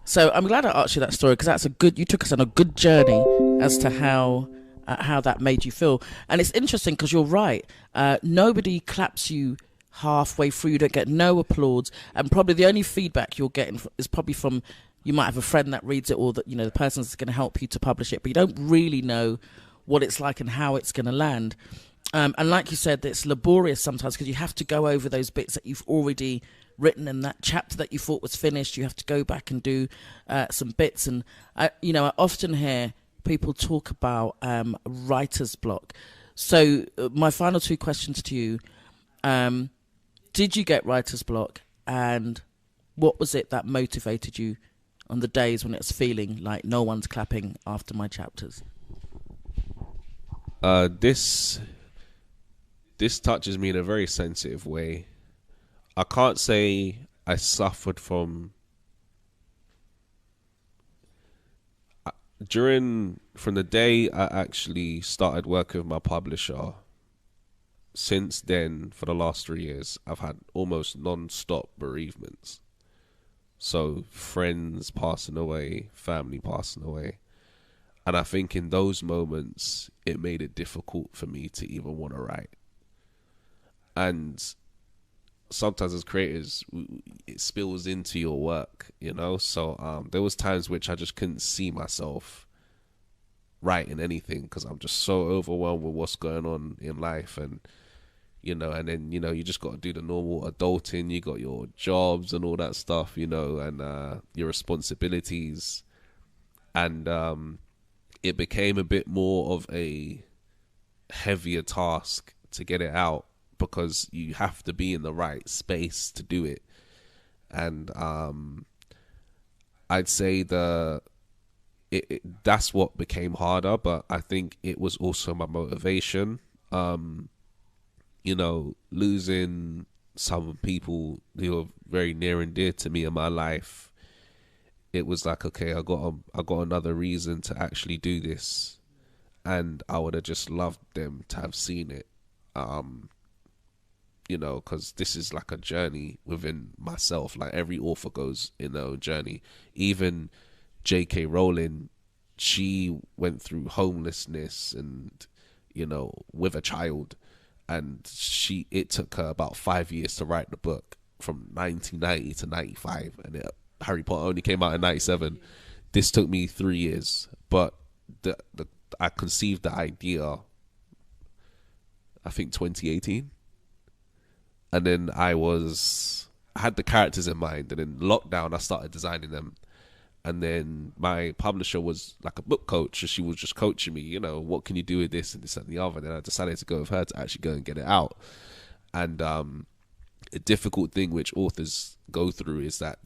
A: So I'm glad I asked you that story, because you took us on a good journey as to how that made you feel. And it's interesting because you're right. Nobody claps you halfway through. You don't get no applause, and probably the only feedback you're getting is probably from, you might have a friend that reads it, or that, you know, the person that's going to help you to publish it, but you don't really know what it's like and how it's going to land. And like you said, it's laborious sometimes, because you have to go over those bits that you've already written, and that chapter that you thought was finished, you have to go back and do some bits. And I often hear people talk about writer's block. So my final two questions to you: did you get writer's block, and what was it that motivated you on the days when it's feeling like no one's clapping after my chapters?
C: This touches me in a very sensitive way. I can't say I suffered from... from the day I actually started working with my publisher, since then, for the last 3 years, I've had almost non-stop bereavements. So friends passing away, family passing away. And I think in those moments, it made it difficult for me to even want to write. And sometimes as creators, it spills into your work, you know? So there was times which I just couldn't see myself writing anything because I'm just so overwhelmed with what's going on in life. And, you know, and then, you know, you just got to do the normal adulting. You got your jobs and all that stuff, you know, and your responsibilities. And it became a bit more of a heavier task to get it out because you have to be in the right space to do it. And I'd say that's what became harder, but I think it was also my motivation. You know, losing some people who are very near and dear to me in my life, it was like, okay, I got another reason to actually do this, and I would have just loved them to have seen it. You know, because this is like a journey within myself. Like every author goes in their own journey. Even J.K. Rowling, she went through homelessness and, you know, with a child. And it took her about 5 years to write the book, from 1990 to 95. And Harry Potter only came out in 97. This took me 3 years. But I conceived the idea, I think 2018. And then I had the characters in mind. And in lockdown, I started designing them. And then my publisher was like a book coach. So she was just coaching me, you know, what can you do with this and this and the other. And then I decided to go with her to actually go and get it out. And a difficult thing which authors go through is that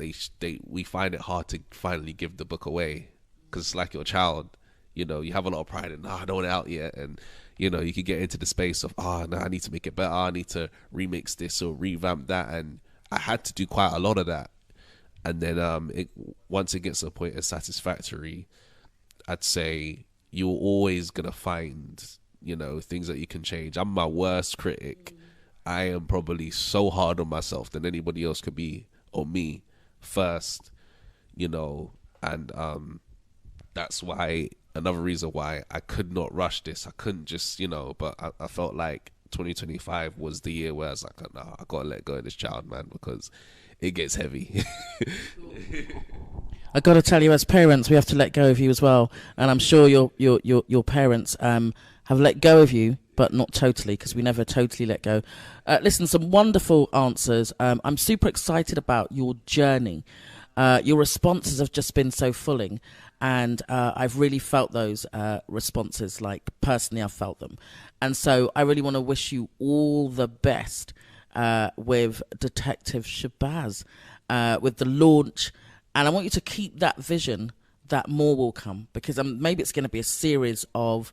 C: we find it hard to finally give the book away. Because it's like your child. You know, you have a lot of pride in, I don't want it out yet. And, you know, you could get into the space of, no, I need to make it better. I need to remix this or revamp that. And I had to do quite a lot of that. And then once it gets to a point of satisfactory, I'd say you're always going to find, you know, things that you can change. I'm my worst critic. I am probably so hard on myself than anybody else could be on me first, you know. And that's why, another reason why I could not rush this. I couldn't just, you know, but I felt like 2025 was the year where I was like, no, I got to let go of this child, man, because it gets heavy.
A: I got to tell you, as parents, we have to let go of you as well. And I'm sure your parents have let go of you, but not totally, because we never totally let go. Listen, some wonderful answers. I'm super excited about your journey. Your responses have just been so fulling. And I've really felt those responses, like personally I've felt them. And so I really want to wish you all the best with Detective Shabazz, with the launch. And I want you to keep that vision that more will come, because maybe it's going to be a series of,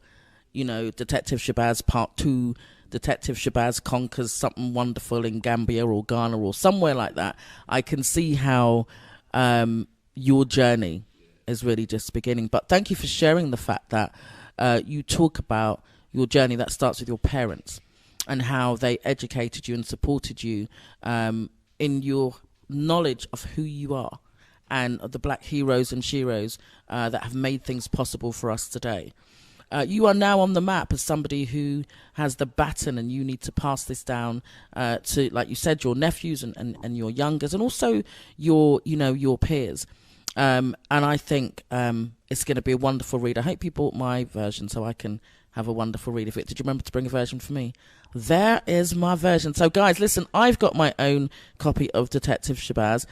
A: you know, Detective Shabazz Part 2, Detective Shabazz conquers something wonderful in Gambia or Ghana or somewhere like that. I can see how your journey is really just beginning. But thank you for sharing the fact that you talk about your journey that starts with your parents and how they educated you and supported you in your knowledge of who you are and the black heroes and sheroes that have made things possible for us today. You are now on the map as somebody who has the baton, and you need to pass this down to, like you said, your nephews and your youngers, and also your peers. And I think it's going to be a wonderful read. I hope you bought my version so I can have a wonderful read of it. Did you remember to bring a version for me? There is my version. So, guys, listen, I've got my own copy of Detective Shabazz.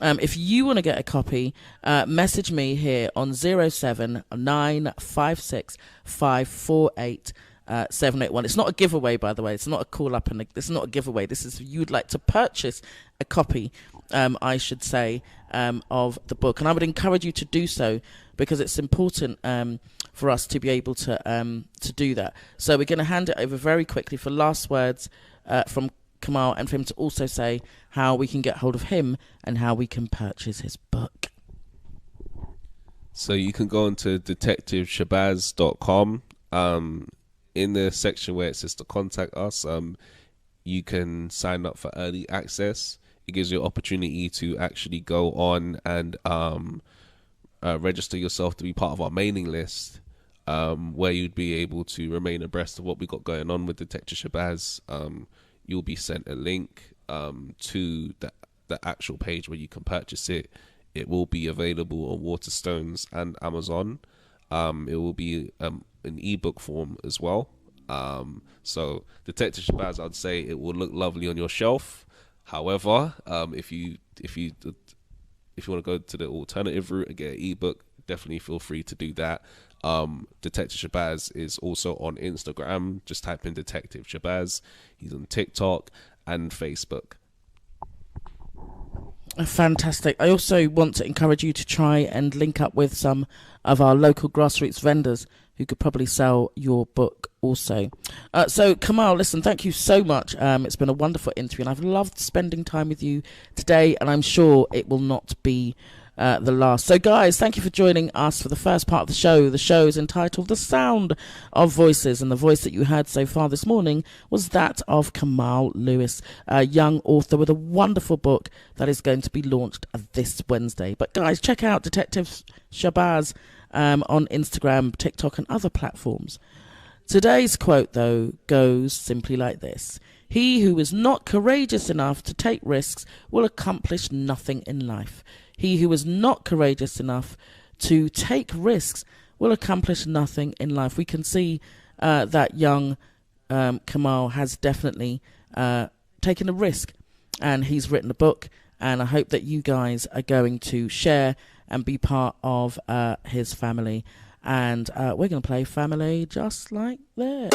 A: If you want to get a copy, message me here on 07956 781. It's not a giveaway, by the way. It's not a call up, and it's not a giveaway. This is if you'd like to purchase a copy, I should say, of the book. And I would encourage you to do so, because it's important for us to be able to do that. So we're going to hand it over very quickly for last words from Kamal, and for him to also say how we can get hold of him and how we can purchase his book.
C: So you can go onto detectiveshabazz.com. In the section where it says to contact us, you can sign up for early access. It gives you an opportunity to actually go on and register yourself to be part of our mailing list, where you'd be able to remain abreast of what we got going on with Detective Shabazz. You'll be sent a link to the actual page where you can purchase it. It will be available on Waterstones and Amazon. It will be an ebook form as well. So Detective Shabazz, I'd say it will look lovely on your shelf. However, if you want to go to the alternative route and get an ebook, definitely feel free to do that. Detective Shabazz is also on Instagram. Just type in Detective Shabazz. He's on TikTok and Facebook.
A: Fantastic. I also want to encourage you to try and link up with some of our local grassroots vendors who could probably sell your book also. So Kamal, listen, thank you so much. It's been a wonderful interview and I've loved spending time with you today, and I'm sure it will not be the last. So guys, thank you for joining us for the first part of the show. The show is entitled The Sound of Voices, and the voice that you heard so far this morning was that of Kamal Lewis, a young author with a wonderful book that is going to be launched this Wednesday. But guys, check out Detective Shabazz on Instagram, TikTok and other platforms. Today's quote, though, goes simply like this: "He who is not courageous enough to take risks will accomplish nothing in life. He who is not courageous enough to take risks will accomplish nothing in life." We can see that young Kamal has definitely taken a risk, and he's written a book, and I hope that you guys are going to share and be part of his family. And we're going to play Family just like this.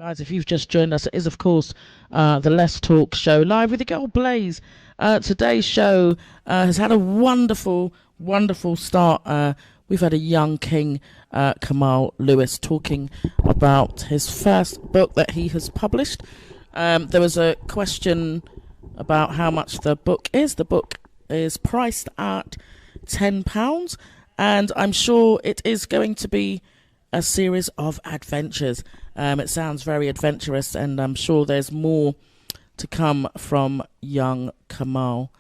A: Guys, if you've just joined us, it is, of course, the Let's Talk show live with the girl Blaze. Today's show has had a wonderful, wonderful start. We've had a young king, Kamal Lewis, talking about his first book that he has published. There was a question about how much the book is. The book is priced at £10, and I'm sure it is going to be a series of adventures. It sounds very adventurous, and I'm sure there's more to come from young Kamal.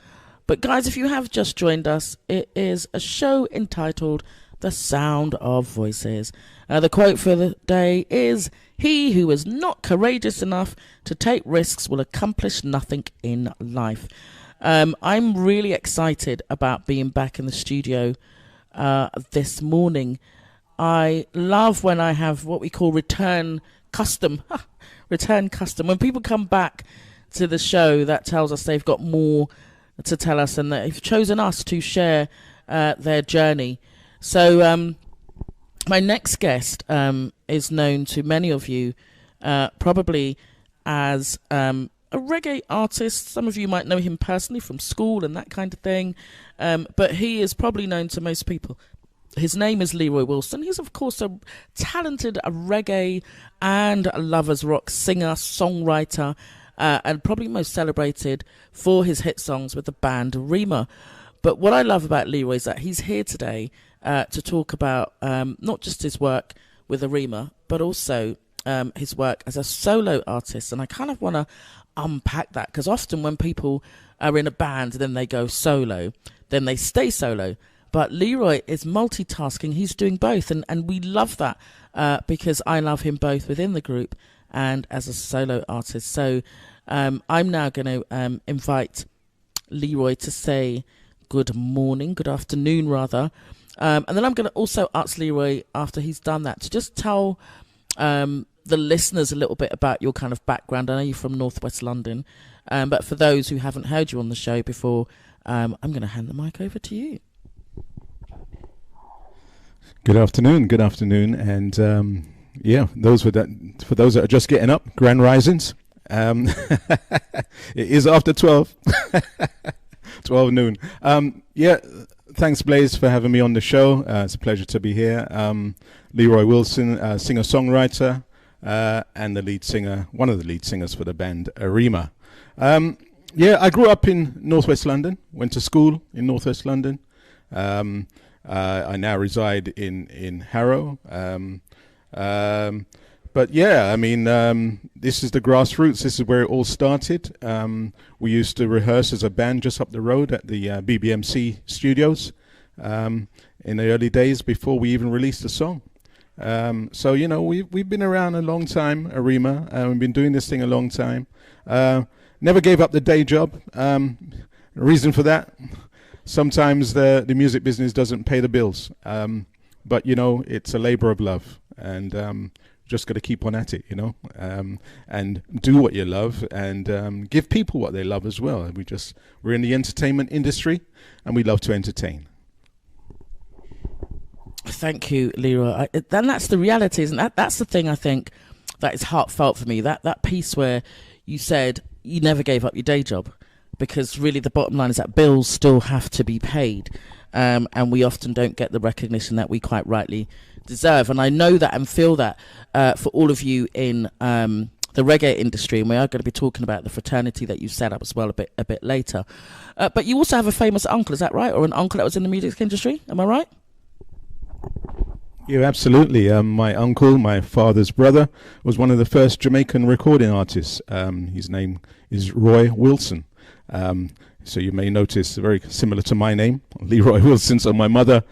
A: But guys, if you have just joined us, it is a show entitled The Sound of Voices. The quote for the day is, "He who is not courageous enough to take risks will accomplish nothing in life." I'm really excited about being back in the studio this morning. I love when I have what we call return custom. Return custom. When people come back to the show, that tells us they've got more to tell us and they've chosen us to share their journey. So my next guest is known to many of you probably as a reggae artist. Some of you might know him personally from school and that kind of thing. But he is probably known to most people. His name is Leroy Wilson. He's, of course, a talented reggae and a lovers rock singer, songwriter, and probably most celebrated for his hit songs with the band Rema. But what I love about Leroy is that he's here today to talk about not just his work with Rema, but also his work as a solo artist. And I kind of want to unpack that, because often when people are in a band, then they go solo, then they stay solo. But Leroy is multitasking. He's doing both. And we love that because I love him both within the group and as a solo artist. So I'm now going to invite Leroy to say good morning, good afternoon rather. And then I'm going to also ask Leroy, after he's done that, to just tell the listeners a little bit about your kind of background. I know you're from Northwest London. But for those who haven't heard you on the show before, I'm going to hand the mic over to you.
F: Good afternoon, and for those that are just getting up, grand risings. It is after 12 noon. Thanks Blaze for having me on the show. It's a pleasure to be here. Leroy Wilson, singer-songwriter, and one of the lead singers for the band Rema. I grew up in Northwest London, went to school in Northwest London. I now reside in Harrow. This is the grassroots. This is where it all started. We used to rehearse as a band just up the road at the BBMC studios in the early days before we even released a song. We've been around a long time, Rema, and we've been doing this thing a long time. Never gave up the day job. Reason for that? Sometimes the music business doesn't pay the bills, but it's a labor of love, and just got to keep on at it, and do what you love, and give people what they love as well. We're in the entertainment industry, and we love to entertain.
A: Thank you, Leroy. Then that's the reality, isn't that? That's the thing I think that is heartfelt for me. That piece where you said you never gave up your day job. Because really the bottom line is that bills still have to be paid, and we often don't get the recognition that we quite rightly deserve. And I know that and feel that for all of you in the reggae industry, and we are going to be talking about the fraternity that you set up as well a bit later. But you also have a famous uncle, is that right? Or an uncle that was in the music industry, am I right?
F: Yeah, absolutely. My uncle, my father's brother, was one of the first Jamaican recording artists. His name is Roy Wilson. So you may notice very similar to my name, Leroy Wilson. So my mother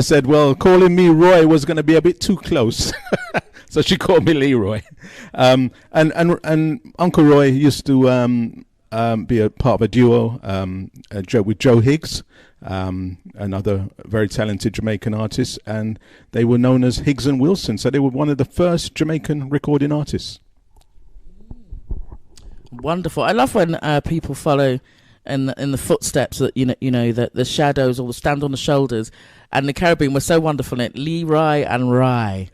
F: said, well, calling me Roy was going to be a bit too close. So she called me Leroy. And Uncle Roy used to be a part of a duo with Joe Higgs, another very talented Jamaican artist. And they were known as Higgs and Wilson. So they were one of the first Jamaican recording artists.
A: Wonderful. I love when people follow in the footsteps that you know that the shadows or stand on the shoulders, and the Caribbean were so wonderful in it. Leroy and Rye.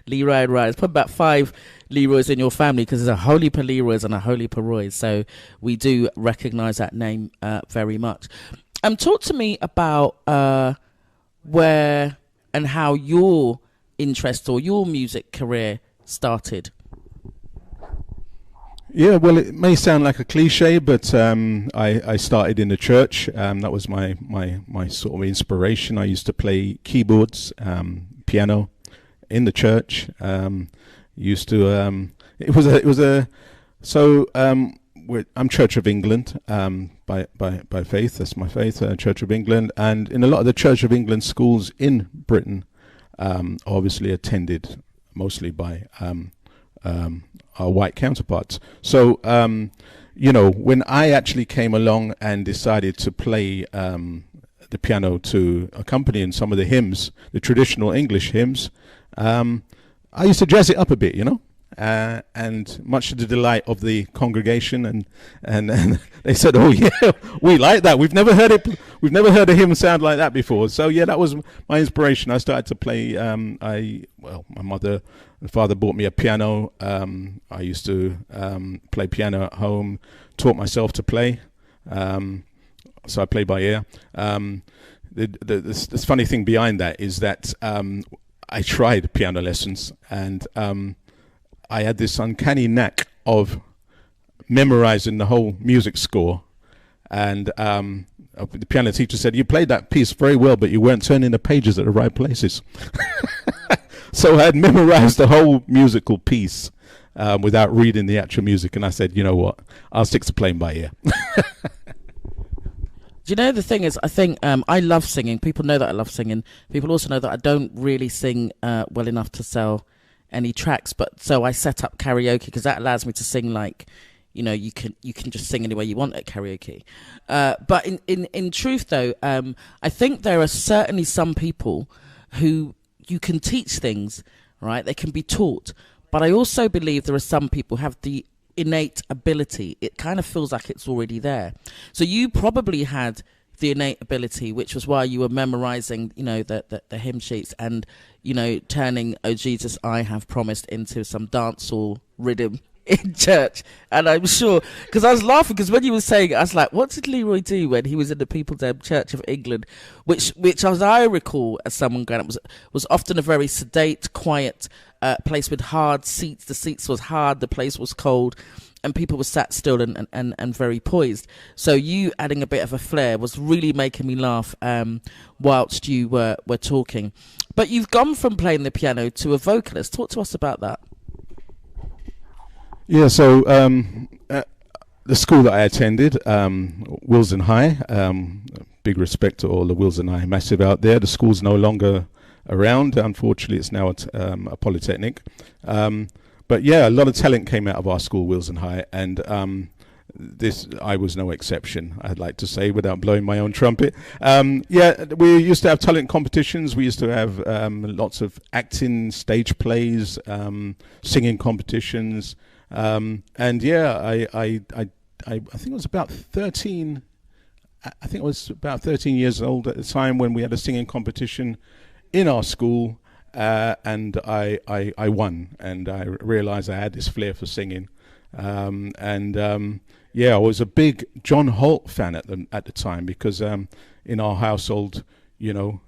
A: Leroy and Rye. There's probably about 5 Leroys in your family because there's a whole heap of Leroys and a whole heap of Roys. So we do recognise that name very much. Talk to me about where and how your interest or your music career started.
F: Yeah, well, it may sound like a cliche, but I started in the church. That was my sort of inspiration. I used to play keyboards, piano, in the church. Used to I'm Church of England by faith. That's my faith, Church of England, and in a lot of the Church of England schools in Britain, obviously attended mostly by our white counterparts. So, when I actually came along and decided to play the piano to accompany in some of the hymns, the traditional English hymns, I used to jazz it up a bit, and much to the delight of the congregation, and they said, "Oh yeah, we like that. We've never heard it. We've never heard a hymn sound like that before." So yeah, that was my inspiration. I started to play. My mother and father bought me a piano. I used to play piano at home. Taught myself to play. So I play by ear. The funny thing behind that is that I tried piano lessons, and I had this uncanny knack of memorizing the whole music score. And the piano teacher said, "You played that piece very well, but you weren't turning the pages at the right places." So I had memorized the whole musical piece without reading the actual music. And I said, "You know what? I'll stick to playing by ear."
A: Do you know, the thing is, I think I love singing. People know that I love singing. People also know that I don't really sing well enough to sell any tracks. But so I set up karaoke because that allows me to sing like, you can just sing any way you want at karaoke. But in truth, though, I think there are certainly some people who you can teach things, right? They can be taught. But I also believe there are some people who have the innate ability. It kind of feels like it's already there. So you probably had the innate ability, which was why you were memorizing, the hymn sheets and, turning "Oh Jesus, I Have Promised" into some dancehall rhythm in church. And I'm sure, because I was laughing, because when you were saying it, I was like, what did Leroy do when he was in the People's Church of England, which as I recall, as someone growing up, was often a very sedate, quiet place with hard seats. The seats was hard, the place was cold, and people were sat still and very poised. So you adding a bit of a flair was really making me laugh whilst you were talking. But you've gone from playing the piano to a vocalist. Talk to us about that.
F: Yeah, so the school that I attended, Willesden High, big respect to all the Willesden High massive out there. The school's no longer around. Unfortunately, it's now at a polytechnic. But yeah, a lot of talent came out of our school, Willesden High, and I was no exception, I'd like to say, without blowing my own trumpet. We used to have talent competitions. We used to have lots of acting, stage plays, singing competitions. And yeah, I think I was about 13. I think I was about 13 years old at the time when we had a singing competition in our school, and I won, and I realised I had this flair for singing. I was a big John Holt fan at the time, because in our household,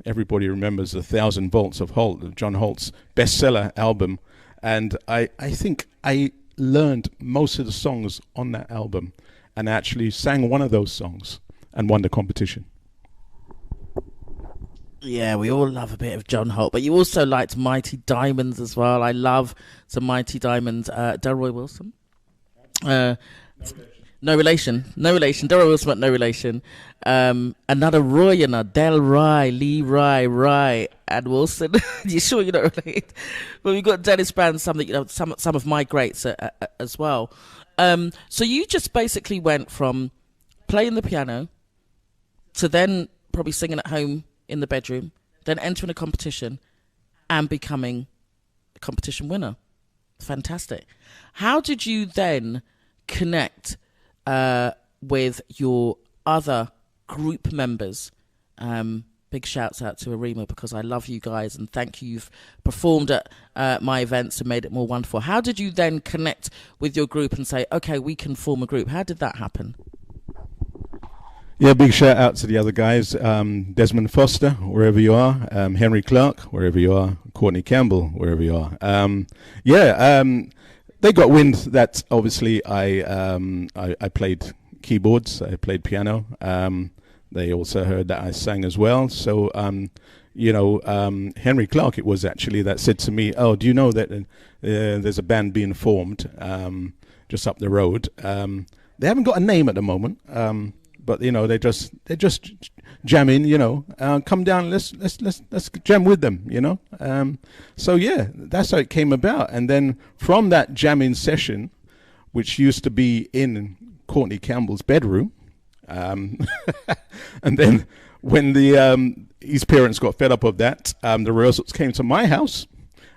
F: everybody remembers the 1,000 Volts of Holt, John Holt's bestseller album, and I think I learned most of the songs on that album and actually sang one of those songs and won the competition.
A: Yeah, we all love a bit of John Holt, but you also liked Mighty Diamonds as well. I love some Mighty Diamonds. Delroy Wilson. No relation. Delroy Wilson, but no relation. Another Roy, Delroy, Leroy, and Wilson. You sure you're not related? But we've got Dennis Brown, some of my greats as well. So you just basically went from playing the piano to then probably singing at home in the bedroom, then entering a competition and becoming a competition winner. Fantastic. How did you then connect with your other group members? big shouts out to Arima because I love you guys and thank you. You've performed at my events and made it more wonderful. How did you then connect with your group and say, okay, we can form a group? How did that happen?
F: Yeah, big shout out to the other guys, Desmond Foster, wherever you are, Henry Clark, wherever you are, Courtney Campbell, wherever you are. They got wind that obviously I played keyboards, I played piano. They also heard that I sang as well. So, Henry Clark, it was actually that said to me, "Oh, do you know that there's a band being formed just up the road? They haven't got a name at the moment." But they're just jamming. Come down, let's jam with them. So yeah, that's how it came about. And then from that jamming session, which used to be in Courtney Campbell's bedroom, and then when his parents got fed up of that, the rehearsals came to my house,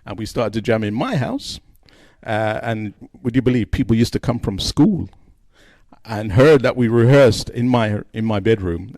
F: and we started to jam in my house. And would you believe people used to come from school and heard that we rehearsed in my bedroom,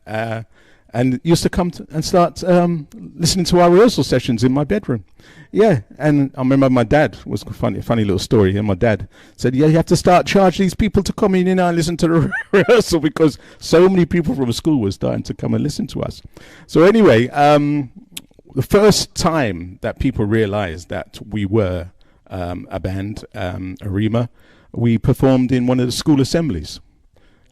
F: and used to come and start listening to our rehearsal sessions in my bedroom. Yeah, and I remember my dad was a funny little story. And my dad said, "Yeah, you have to start charging these people to come in and listen to the rehearsal because so many people from school were starting to come and listen to us." So anyway, the first time that people realized that we were a band, Arima, we performed in one of the school assemblies.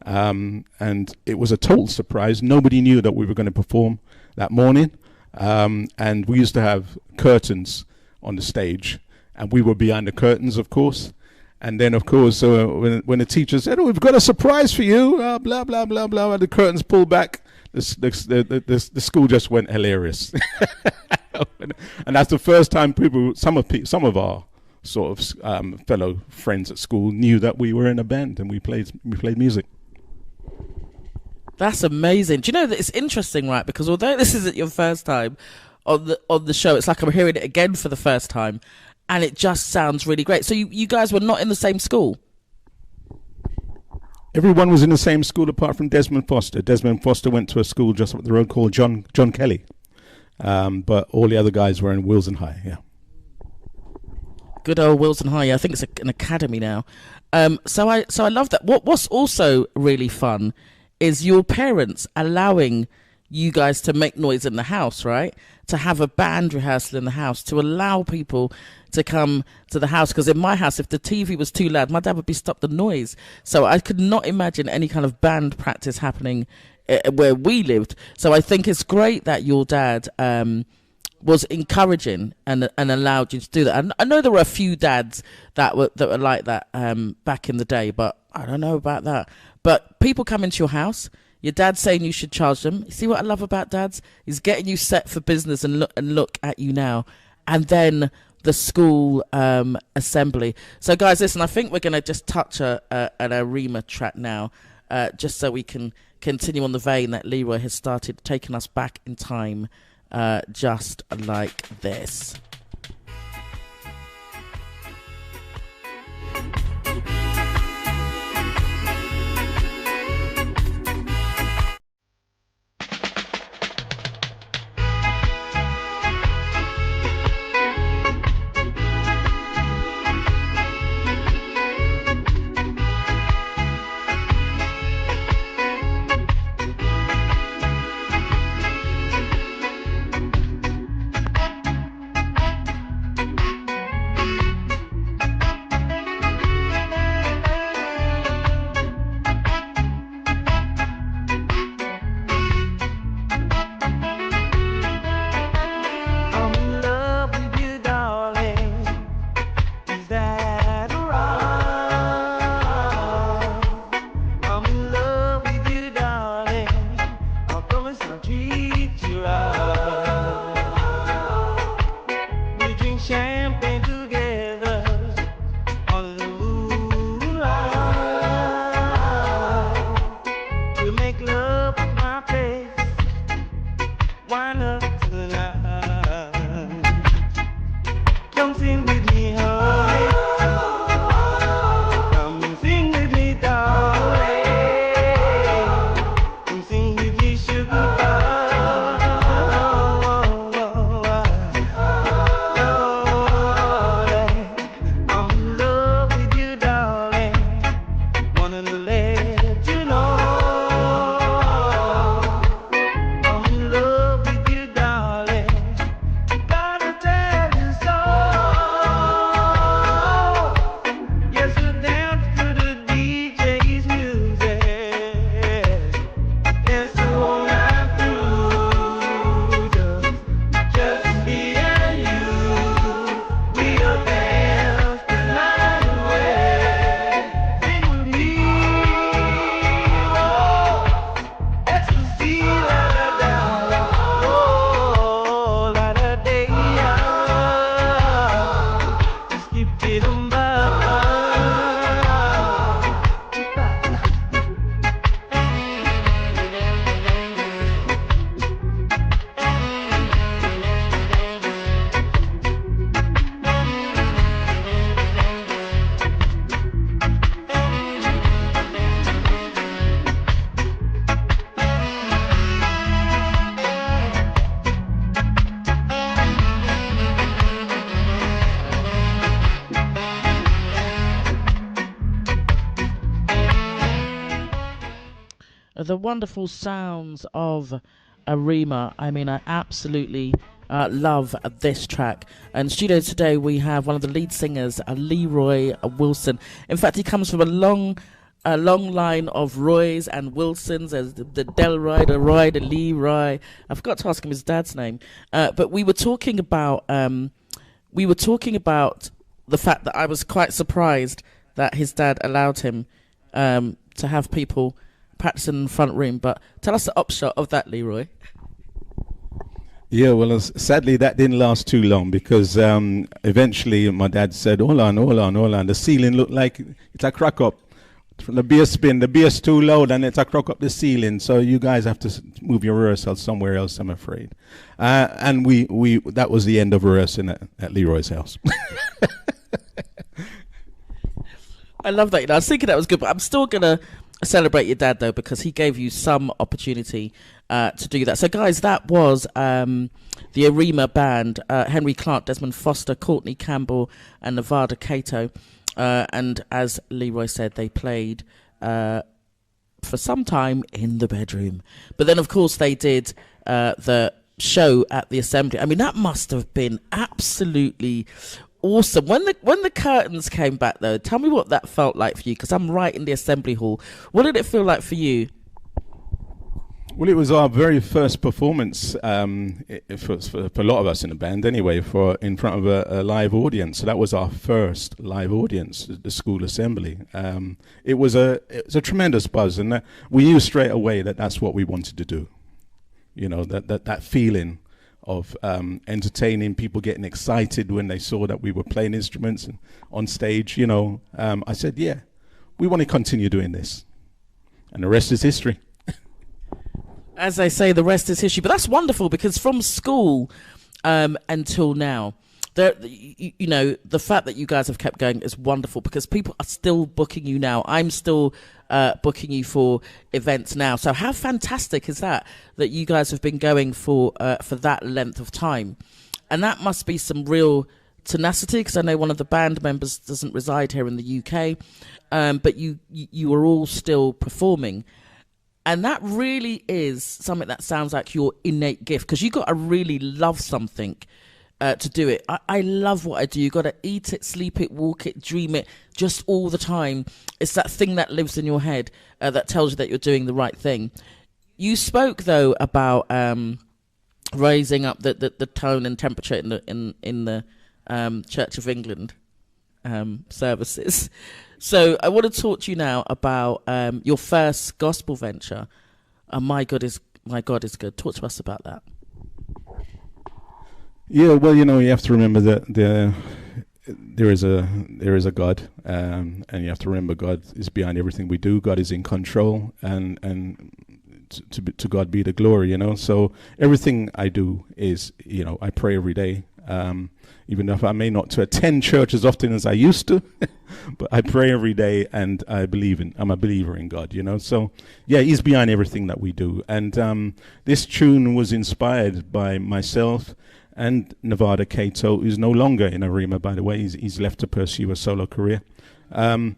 F: And it was a total surprise. Nobody knew that we were going to perform that morning. And we used to have curtains on the stage, and we were behind the curtains, of course. And then, of course, when the teacher said, "Oh, we've got a surprise for you," blah, blah, blah, blah, and the curtains pulled back, the school just went hilarious. And that's the first time some of our sort of fellow friends at school knew that we were in a band and we played music.
A: That's amazing. Do you know that it's interesting, right? Because although this isn't your first time on the show, it's like I'm hearing it again for the first time, and it just sounds really great. So you guys were not in the same school?
F: Everyone was in the same school apart from Desmond Foster. Desmond Foster went to a school just up the road called John Kelly, but all the other guys were in Wilson High. Yeah.
A: Good old Wilson High. Yeah, I think it's an academy now. So I love that. What's also really fun is your parents allowing you guys to make noise in the house, right? To have a band rehearsal in the house, to allow people to come to the house. Because in my house, if the TV was too loud, my dad would be stop the noise. So I could not imagine any kind of band practice happening where we lived. So I think it's great that your dad was encouraging and allowed you to do that. And I know there were a few dads that were like that back in the day, but I don't know about that. But people come into your house, your dad's saying you should charge them. You see what I love about dads? He's getting you set for business and look at you now. And then the school assembly. So guys, listen, I think we're going to just touch an Arima track now, just so we can continue on the vein that Leroy has started, taking us back in time, just like this. the wonderful sounds of Arima. I mean, I absolutely love this track. And studio today we have one of the lead singers, Leroy Wilson. In fact, he comes from a long line of Roys and Wilsons. There's the Delroy, the Roy, the Leroy. I forgot to ask him his dad's name. But we were talking about the fact that I was quite surprised that his dad allowed him to have people practicing in the front room. But tell us the upshot of that, Leroy.
F: Yeah, well, sadly that didn't last too long because eventually my dad said, hold on, the ceiling looked like it's a crack up. From the bass spin, the bass too loud and it's a crack up the ceiling, so you guys have to move your rehearsal somewhere else, I'm afraid. And we that was the end of rehearsing at Leroy's house.
A: I love that. I was thinking that was good, but I'm still going to celebrate your dad, though, because he gave you some opportunity to do that. So, guys, that was the Arima band, Henry Clark, Desmond Foster, Courtney Campbell, and Nevada Cato. And as Leroy said, they played for some time in the bedroom. But then, of course, they did the show at the Assembly. I mean, that must have been absolutely awesome. When the curtains came back, though, tell me what that felt like for you, because I'm right in the Assembly Hall. What did it feel like for you?
F: Well, it was our very first performance for a lot of us in the band anyway, in front of a live audience. So that was our first live audience, the school assembly. It was a tremendous buzz, and we knew straight away that that's what we wanted to do. You know, that feeling of entertaining people, getting excited when they saw that we were playing instruments and on stage. You know, I said, yeah, we want to continue doing this, and the rest is history.
A: As I say, the rest is history. But that's wonderful, because from school until now, you know, the fact that you guys have kept going is wonderful, because people are still booking you now. I'm still booking you for events now. So how fantastic is that you guys have been going for that length of time? And that must be some real tenacity, because I know one of the band members doesn't reside here in the UK, but you are all still performing. And that really is something that sounds like your innate gift, because you got to really love something to do it. I love what I do. You got to eat it, sleep it, walk it, dream it, just all the time. It's that thing that lives in your head that tells you that you're doing the right thing. You spoke, though, about raising up the tone and temperature in the Church of England services. So I want to talk to you now about your first gospel venture. My God is good. Talk to us about that.
F: Yeah, well, you know, you have to remember that there is a God, and you have to remember God is behind everything we do. God is in control, and to God be the glory. You know, so everything I do is, you know, I pray every day. Even if I may not to attend church as often as I used to, but I pray every day, and I'm a believer in God, you know. So yeah, he's behind everything that we do. And this tune was inspired by myself and Nevada Cato, who's no longer in Arima, by the way. He's left to pursue a solo career. I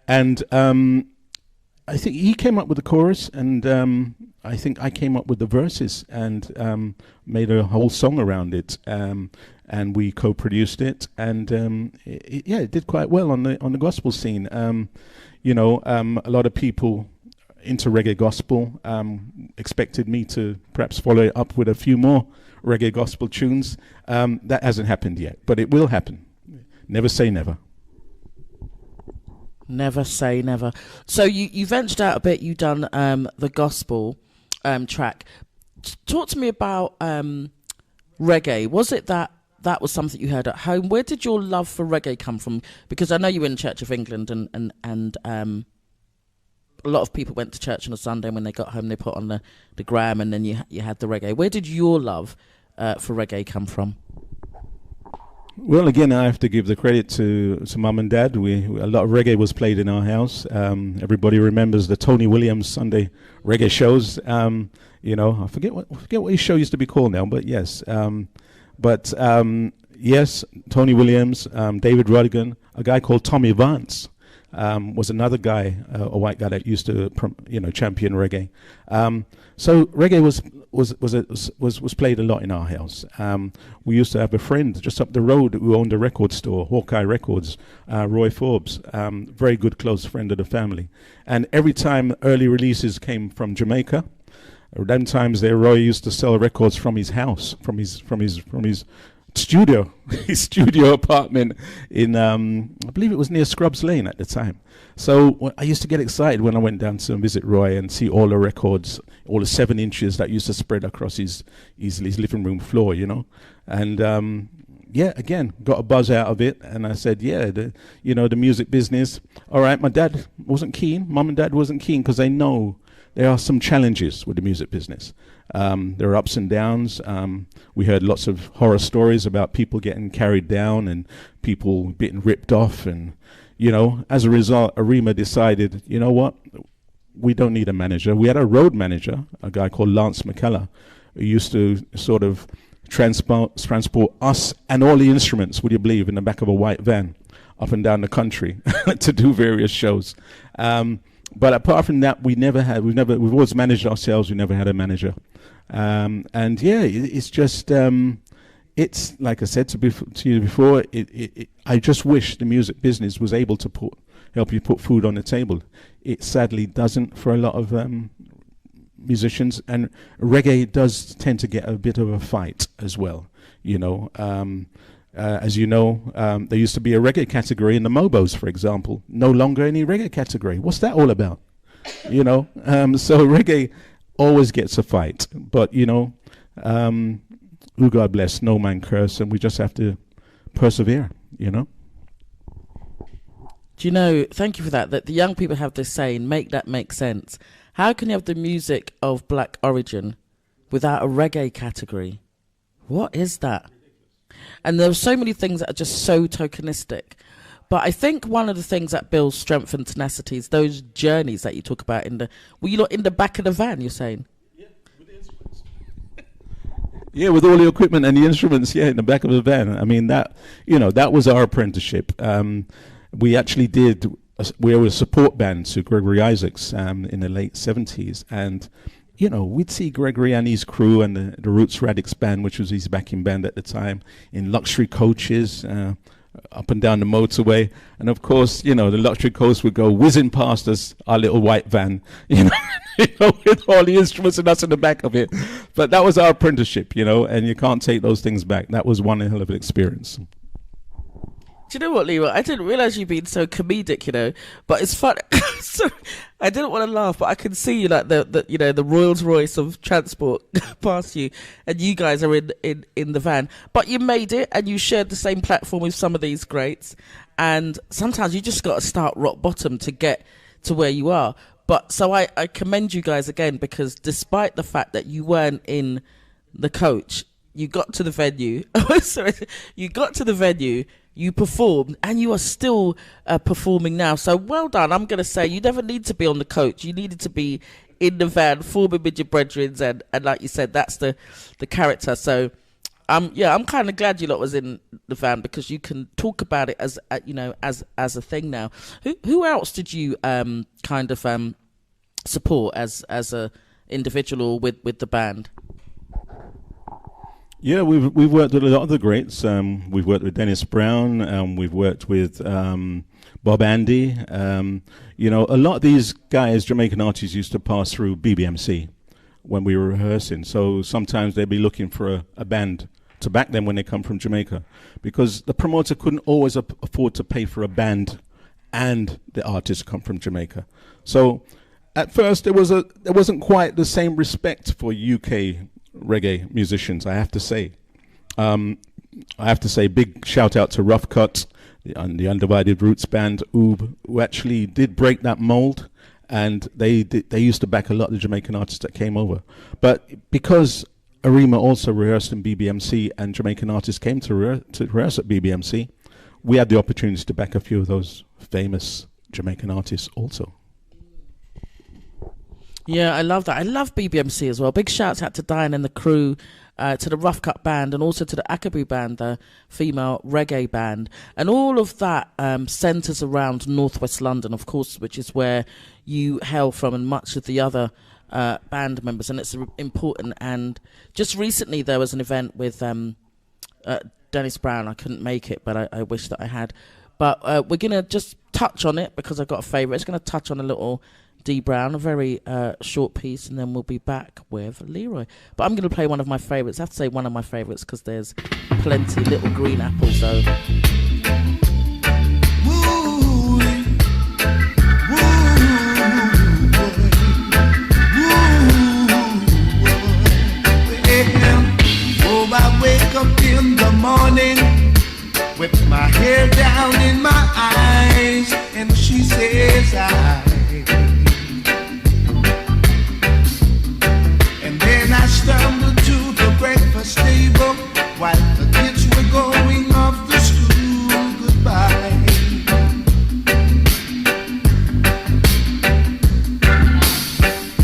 F: think he came up with the chorus, and I think I came up with the verses, and made a whole song around it. And we co-produced it, and it did quite well on the gospel scene. You know, a lot of people into reggae gospel expected me to perhaps follow it up with a few more reggae gospel tunes. That hasn't happened yet, but it will happen. Never say never.
A: Never say never. So you ventured out a bit. You done the gospel track. Talk to me about reggae. Was it that was something you heard at home? Where did your love for reggae come from? Because I know you were in Church of England, and a lot of people went to church on a Sunday, and when they got home they put on the gram, and then you had the reggae. Where did your love for reggae come from?
F: Well, again, I have to give the credit to Mum and Dad. A lot of reggae was played in our house. Everybody remembers the Tony Williams Sunday reggae shows. You know, I forget what his show used to be called now, but yes. Yes, Tony Williams, David Rodigan, a guy called Tommy Vance. was another guy, a white guy that used to, champion reggae. So reggae was played a lot in our house. We used to have a friend just up the road who owned a record store, Hawkeye Records, Roy Forbes, very good close friend of the family. And every time early releases came from Jamaica, them times there, Roy used to sell records from his house, from his studio, his studio apartment in, I believe it was near Scrubs Lane at the time. So I used to get excited when I went down to visit Roy and see all the records, all the 7 inches that used to spread across his living room floor, And again, got a buzz out of it. And I said, the music business. All right, my dad wasn't keen. Mum and dad wasn't keen because they know there are some challenges with the music business. There are ups and downs. We heard lots of horror stories about people getting carried down and people getting ripped off. And, as a result, Arima decided, you know what? We don't need a manager. We had a road manager, a guy called Lance McKellar, who used to sort of transport us and all the instruments, would you believe, in the back of a white van up and down the country to do various shows. But apart from that, we've always managed ourselves. We never had a manager. It's just, it's like I said to you before, I just wish the music business was able to help you put food on the table. It sadly doesn't for a lot of musicians, and reggae does tend to get a bit of a fight as well, as you know, there used to be a reggae category in the Mobos, for example. No longer any reggae category. What's that all about? So reggae always gets a fight. But, who God bless, no man curse, and we just have to persevere, Do
A: thank you for that the young people have this saying, make that make sense. How can you have the music of black origin without a reggae category? What is that? And there are so many things that are just so tokenistic. But I think one of the things that builds strength and tenacity is those journeys that you talk about were you not in the back of the van, you're saying?
F: Yeah, with the instruments. Yeah, with all the equipment and the instruments, in the back of the van. I mean, that was our apprenticeship. We actually we were a support band to Gregory Isaacs in the late 70s. And we'd see Gregory and his crew and the Roots Radix band, which was his backing band at the time, in luxury coaches up and down the motorway. And of course, the luxury coach would go whizzing past us, our little white van, with all the instruments and us in the back of it. But that was our apprenticeship, and you can't take those things back. That was one hell of an experience.
A: Do you know what, Leroy? I didn't realise you being so comedic, but it's fun. Sorry, I didn't want to laugh, but I can see you like the Rolls Royce of transport past you, and you guys are in the van. But you made it, and you shared the same platform with some of these greats. And sometimes you just got to start rock bottom to get to where you are. But so I commend you guys again, because despite the fact that you weren't in the coach, you got to the venue. Sorry, you got to the venue. You performed, and you are still performing now. So well done. I'm going to say you never need to be on the coach. You needed to be in the van, forming with your brethren, and like you said, that's the character. So I'm kind of glad you lot was in the van, because you can talk about it as a thing now. Who else did you support as a individual with the band?
F: Yeah, we've worked with a lot of the greats. We've worked with Dennis Brown. We've worked with Bob Andy. A lot of these guys, Jamaican artists, used to pass through BBMC when we were rehearsing. So sometimes they'd be looking for a band to back them when they come from Jamaica, because the promoter couldn't always afford to pay for a band and the artists come from Jamaica. So at first there wasn't quite the same respect for UK reggae musicians, I have to say. Big shout out to Rough Cut, the Undivided Roots band, Oob, who actually did break that mold, and they used to back a lot of the Jamaican artists that came over. But because Arima also rehearsed in BBMC and Jamaican artists came to rehearse at BBMC, we had the opportunity to back a few of those famous Jamaican artists also. Yeah,
A: I love that. I love BBMC as well. Big shout out to Diane and the crew. to the Rough Cut Band, and also to the Akaboo Band, the female reggae band. And all of that centres around Northwest London, of course, which is where you hail from, and much of the other band members. And it's important. And just recently there was an event with Dennis Brown. I couldn't make it, but I wish that I had. But we're going to just touch on it because I've got a favourite. It's going to touch on a little Dee Brown, a very short piece, and then we'll be back with Leroy. But I'm going to play one of my favourites. I have to say one of my favourites because there's plenty. Little Green Apple, so...
B: I wake up in the morning with my hair down in my eyes, and she says and then I stumble to the breakfast table while the kids were going off to school goodbye.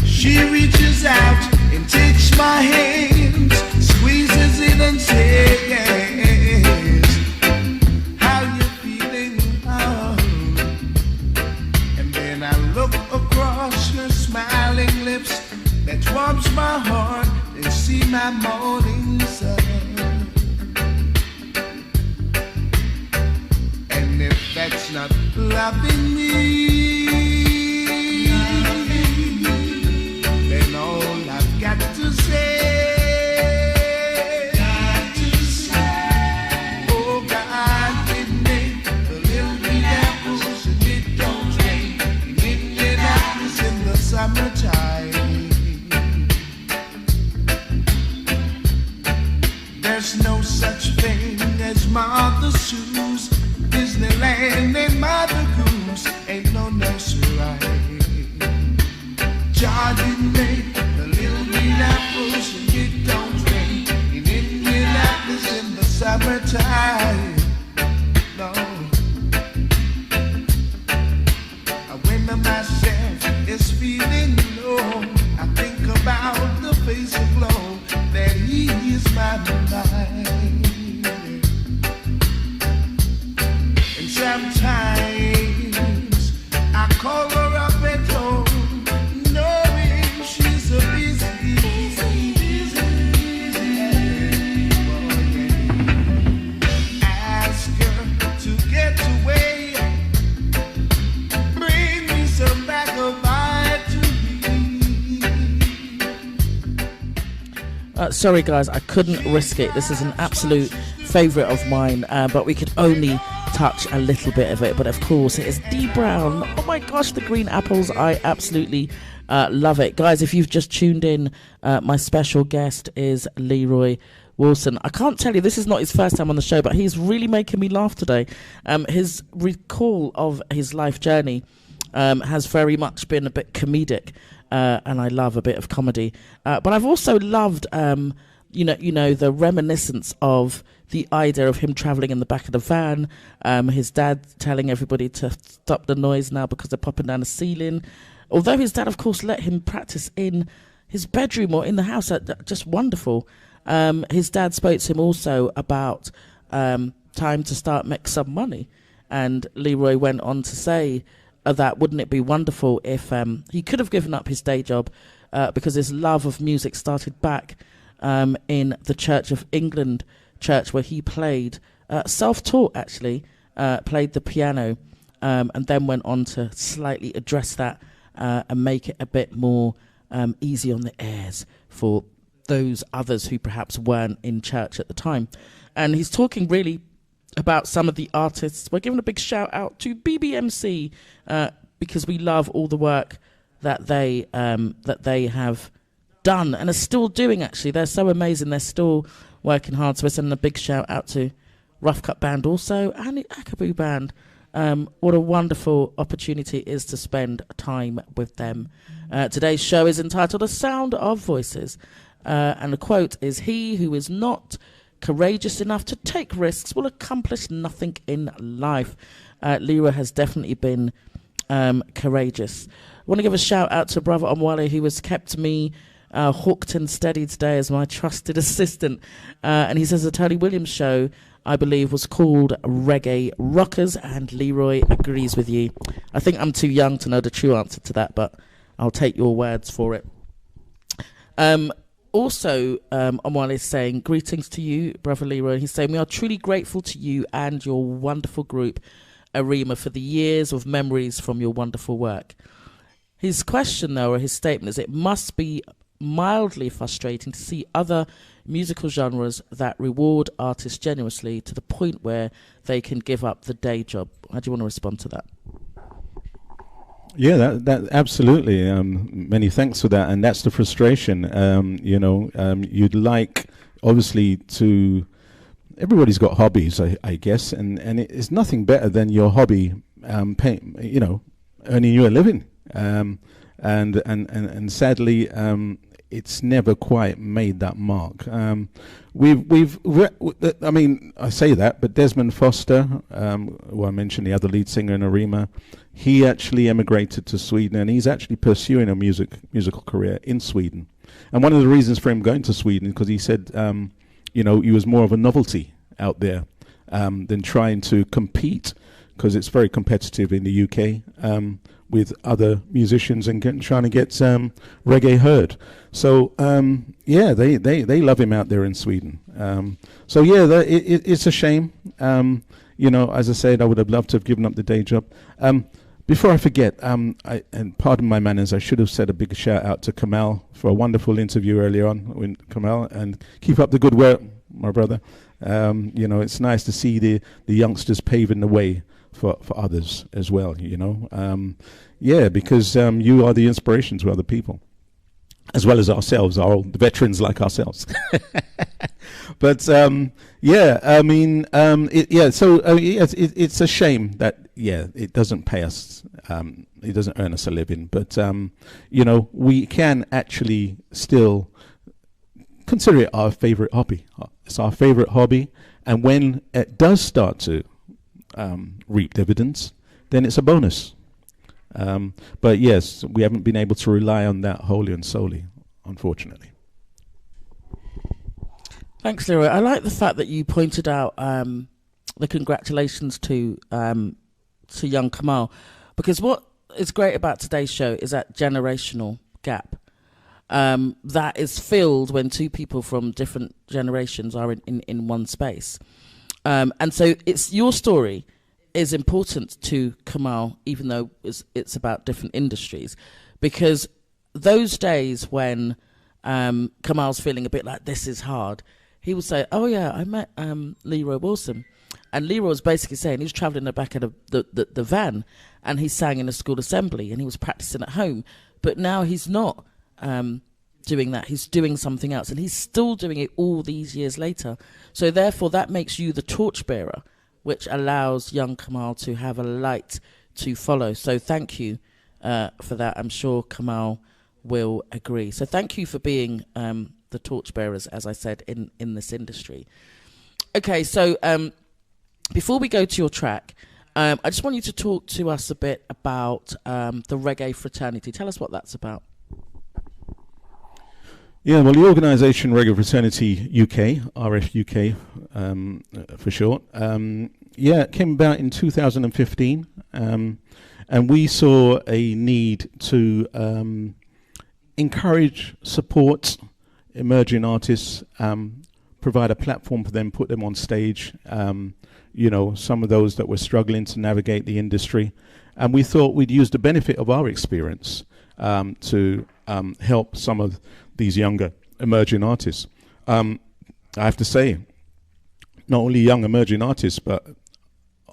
B: She reaches out and takes my hand, squeezes it and says, how you feeling? Oh. And then I look across her smiling lips that warms my heart and see my morning sun. And if that's not loving me, then all I've got to say, summertime. There's no such thing as Martha Sue's, Disneyland and Mother Goose ain't no nursery rhyme. Jordan made the little green apples and it don't rain in Indianapolis in the summertime. No, I win myself is feeling low. I think about the face of glow that ease my mind. And sometimes I call her up at home, knowing she's a busy boy. Ask her to get away, bring me some back of
A: sorry guys, I couldn't risk it. This is an absolute favourite of mine, but we could only touch a little bit of it. But of course it is Dee Brown. Oh my gosh, the Green Apples, I absolutely love it. Guys, if you've just tuned in, my special guest is Leroy Wilson. I can't tell you, this is not his first time on the show, but he's really making me laugh today. His recall of his life journey has very much been a bit comedic. And I love a bit of comedy, but I've also loved, the reminiscence of the idea of him travelling in the back of the van. His dad telling everybody to stop the noise now because they're popping down the ceiling. Although his dad, of course, let him practice in his bedroom or in the house, just wonderful. His dad spoke to him also about time to start make some money, and Leroy went on to say that wouldn't it be wonderful if he could have given up his day job because his love of music started back in the Church of England church where he played, self-taught actually, played the piano, and then went on to slightly address that and make it a bit more easy on the ears for those others who perhaps weren't in church at the time. And he's talking really about some of the artists. We're giving a big shout out to BBMC because we love all the work that they have done and are still doing. Actually, they're so amazing. They're still working hard. So we're sending a big shout out to Rough Cut Band also and the Akaboo Band. What a wonderful opportunity it is to spend time with them. Today's show is entitled "A Sound of Voices," and the quote is, "He who is not courageous enough to take risks will accomplish nothing in life." Leroy has definitely been courageous. I want to give a shout out to Brother Omwale, who has kept me hooked and steady today as my trusted assistant. And he says the Tony Williams show, I believe, was called Reggae Rockers, and Leroy agrees with you. I think I'm too young to know the true answer to that, but I'll take your words for it. Also, Omwale is saying, greetings to you, Brother Leroy. He's saying, we are truly grateful to you and your wonderful group, Arima, for the years of memories from your wonderful work. His question, though, or his statement, is it must be mildly frustrating to see other musical genres that reward artists generously to the point where they can give up the day job. How do you want to respond to that?
F: Yeah, that absolutely. Many thanks for that, and that's the frustration. You'd like, obviously, to. Everybody's got hobbies, I guess, and it's nothing better than your hobby, earning you a living. And sadly, it's never quite made that mark. I say that, but Desmond Foster, who I mentioned, the other lead singer in Arima, he actually emigrated to Sweden, and he's actually pursuing a musical career in Sweden. And one of the reasons for him going to Sweden is because he said, he was more of a novelty out there than trying to compete, because it's very competitive in the UK with other musicians and trying to get reggae heard. So they love him out there in Sweden. It's a shame. As I said, I would have loved to have given up the day job. Before I forget, and pardon my manners, I should have said a big shout out to Kamal for a wonderful interview earlier on with Kamal, and keep up the good work, my brother. It's nice to see the youngsters paving the way for others as well, because you are the inspiration to other people, as well as ourselves, the veterans like ourselves. But it's a shame that it doesn't pay us, it doesn't earn us a living, but we can actually still consider it our favorite hobby. It's our favorite hobby, and when it does start to reap dividends, then it's a bonus. But yes, we haven't been able to rely on that wholly and solely, unfortunately.
A: Thanks, Leroy. I like the fact that you pointed out the congratulations to young Kamal, because what is great about today's show is that generational gap that is filled when two people from different generations are in one space. And so it's your story is important to Kamal, even though it's about different industries, because those days when Kamal's feeling a bit like this is hard, he would say, oh yeah, I met Leroy Wilson. And Leroy was basically saying he was travelling in the back of the van, and he sang in a school assembly, and he was practicing at home. But now he's not doing that. He's doing something else, and he's still doing it all these years later. So therefore, that makes you the torchbearer, which allows young Kamal to have a light to follow. So thank you for that. I'm sure Kamal will agree. So thank you for being the torchbearers, as I said, in this industry. Okay, so before we go to your track, I just want you to talk to us a bit about the Reggae Fraternity. Tell us what that's about.
F: Yeah, well, the organisation Reggae Fraternity UK, RFUK for short, it came about in 2015, and we saw a need to encourage, support emerging artists, provide a platform for them, put them on stage, some of those that were struggling to navigate the industry. And we thought we'd use the benefit of our experience to help some of these younger emerging artists. I have to say, not only young emerging artists, but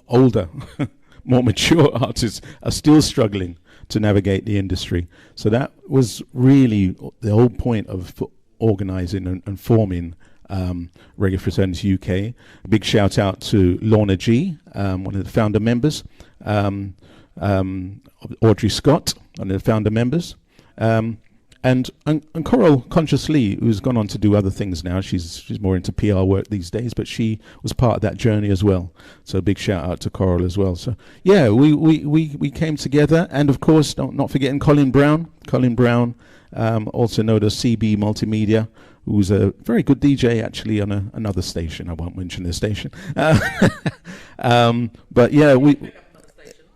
F: older, more mature artists are still struggling to navigate the industry. So that was really the whole point of organising and forming Reggae Fraternity UK. A big shout out to Lorna G, one of the founder members, Audrey Scott, one of the founder members, And Coral Consciously, who's gone on to do other things now, she's more into PR work these days, but she was part of that journey as well. So a big shout out to Coral as well. So yeah, we came together, and of course, not forgetting Colin Brown, also known as CB Multimedia, who's a very good DJ actually on another station. I won't mention the station. But yeah,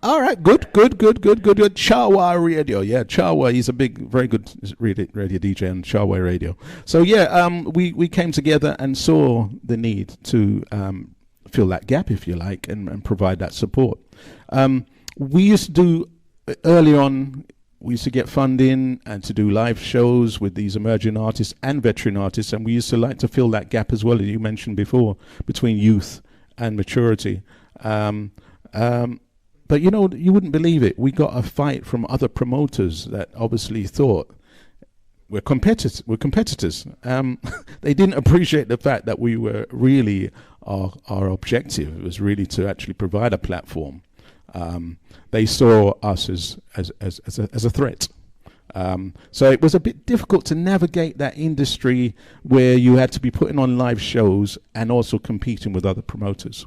F: all right, good. Charwa Radio, yeah, Charwa. He's a very good radio DJ on Charwa Radio. So yeah, we came together and saw the need to fill that gap, if you like, and provide that support. We used to do early on. We used to get funding and to do live shows with these emerging artists and veteran artists, and we used to like to fill that gap as well, as you mentioned before, between youth and maturity. But you know, you wouldn't believe it. We got a fight from other promoters that obviously thought we're competitors. They didn't appreciate the fact that we were really our objective was really to actually provide a platform. They saw us as a threat. So it was a bit difficult to navigate that industry where you had to be putting on live shows and also competing with other promoters.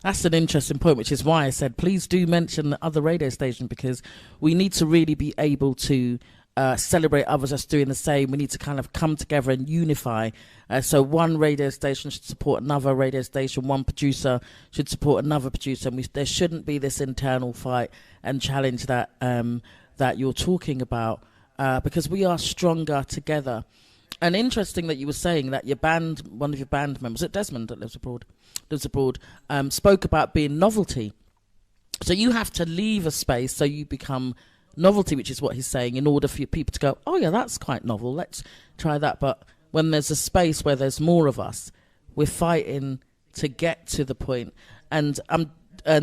A: That's an interesting point, which is why I said please do mention the other radio station, because we need to really be able to celebrate others that's doing the same. We need to kind of come together and unify. So one radio station should support another radio station, one producer should support another producer, and there shouldn't be this internal fight and challenge that that you're talking about, because we are stronger together. And interesting that you were saying that one of your band members, Desmond that lives abroad, spoke about being novelty. So you have to leave a space so you become novelty, which is what he's saying, in order for people to go, oh yeah, that's quite novel, let's try that. But when there's a space where there's more of us, we're fighting to get to the point. And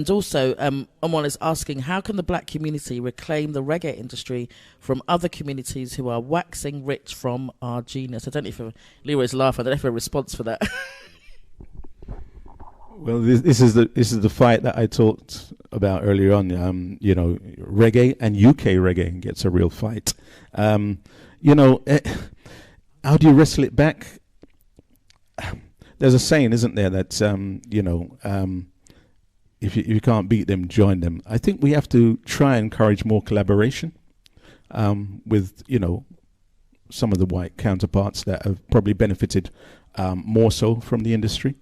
A: also, Omar is asking, how can the black community reclaim the reggae industry from other communities who are waxing rich from our genius? I don't know if Leroy's laughing. I don't know if a response for that.
F: Well, this is the fight that I talked about earlier on. You know, reggae and UK reggae gets a real fight. You know, how do you wrestle it back? There's a saying, isn't there, that you know, if you can't beat them, join them. I think we have to try and encourage more collaboration with, you know, some of the white counterparts that have probably benefited more so from the industry.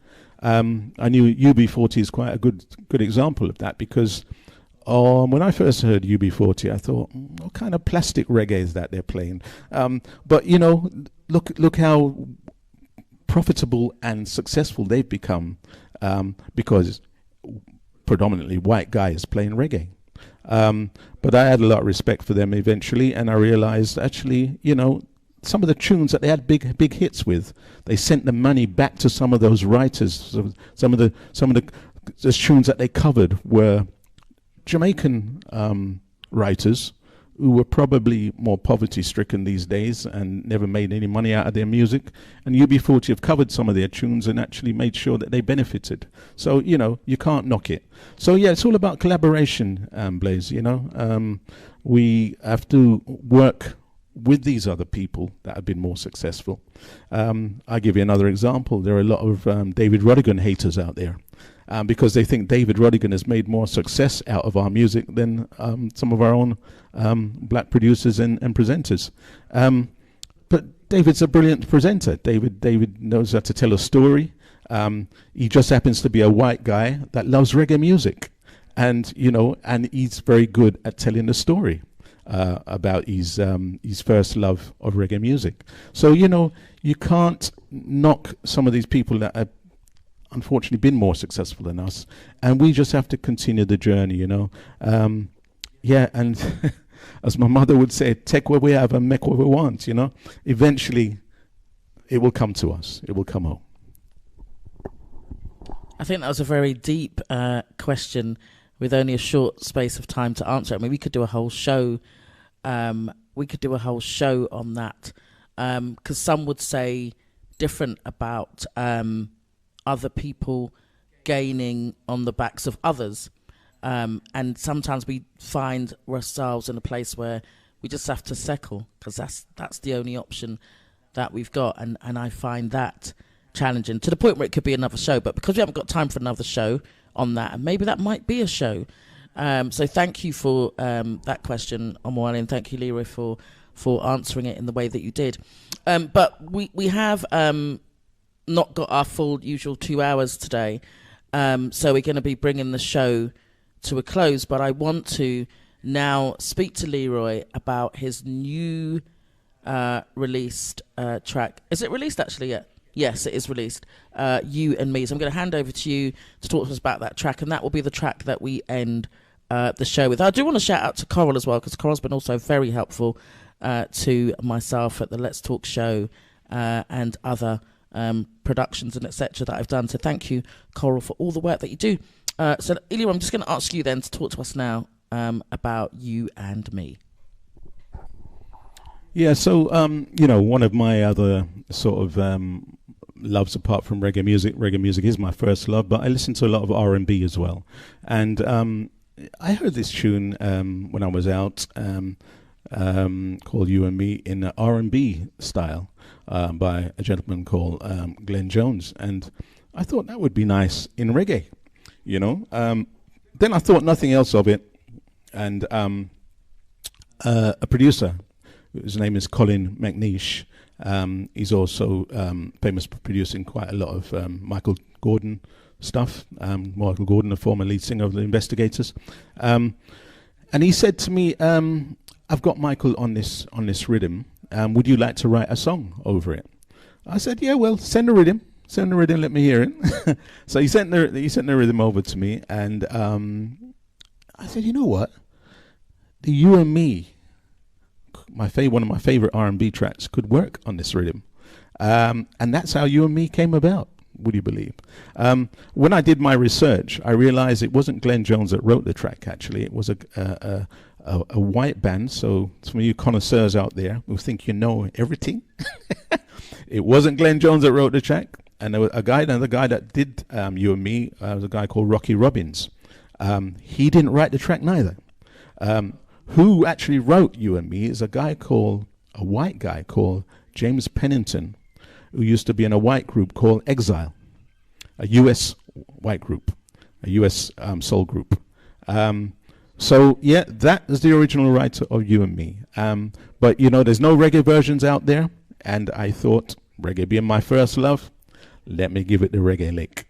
F: I knew UB40 is quite a good example of that, because when I first heard UB40, I thought, what kind of plastic reggae is that they're playing? But you know, look how profitable and successful they've become, because predominantly white guys playing reggae. But I had a lot of respect for them eventually, and I realized actually, you know, some of the tunes that they had big hits with, they sent the money back to some of those writers. Some of the tunes that they covered were Jamaican writers who were probably more poverty-stricken these days and never made any money out of their music. And UB40 have covered some of their tunes and actually made sure that they benefited. So, you know, you can't knock it. So, yeah, it's all about collaboration, Blaze, you know. We have to work with these other people that have been more successful. I'll give you another example. There are a lot of David Rodigan haters out there. Because they think David Rodigan has made more success out of our music than some of our own black producers and presenters. But David's a brilliant presenter. David knows how to tell a story. He just happens to be a white guy that loves reggae music, and you know, and he's very good at telling the story about his first love of reggae music. So you know, you can't knock some of these people that are unfortunately been more successful than us, and we just have to continue the journey, you know. Yeah, and as my mother would say, take what we have and make what we want, you know. Eventually it will come to us, it will come home.
A: I think that was a very deep question with only a short space of time to answer it. I mean, we could do a whole show on that, because some would say different about other people gaining on the backs of others. And sometimes we find ourselves in a place where We just have to settle, because that's the only option that we've got, and I find that challenging to the point where it could be another show. But because we haven't got time for another show on that, and maybe that might be a show. So thank you for that question, Omwale, and thank you, Leroy, for answering it in the way that you did. But we have not got our full usual 2 hours today, so we're going to be bringing the show to a close. But I want to now speak to Leroy about his new released track. Is it released actually yet? Yes, it is released. You and Me. So I'm going to hand over to you to talk to us about that track, and that will be the track that we end the show with. I do want to shout out to Coral as well, because Coral's been also very helpful to myself at the Let's Talk show and other productions and etc. that I've done. So thank you, Coral, for all the work that you do. So Ilya, I'm just going to ask you then to talk to us now about You and Me.
F: Yeah, so one of my other sort of loves apart from reggae music is my first love, but I listen to a lot of R&B as well. And I heard this tune when I was out called You and Me in R&B style by a gentleman called Glenn Jones, and I thought that would be nice in reggae, Then I thought nothing else of it, and a producer, his name is Colin McNeish. He's also famous for producing quite a lot of Michael Gordon stuff. Michael Gordon, the former lead singer of the Investigators. And he said to me, I've got Michael on this rhythm. Would you like to write a song over it? I said, yeah, well, send the rhythm, let me hear it. So he sent the rhythm over to me, and I said, you know what? The You and Me, one of my favorite R&B tracks, could work on this rhythm, and that's how You and Me came about. Would you believe? When I did my research, I realized it wasn't Glenn Jones that wrote the track. Actually, it was a white band. So some of you connoisseurs out there who think you know everything, it wasn't Glenn Jones that wrote the track. And there was another guy that did You and Me was a guy called Rocky Robbins. He didn't write the track neither. Who actually wrote You and Me is a white guy called James Pennington, who used to be in a white group called Exile, a U.S. white group, a U.S. soul group. So, yeah, that is the original writer of You and Me. But, there's no reggae versions out there, and I thought, reggae being my first love, let me give it the reggae lick.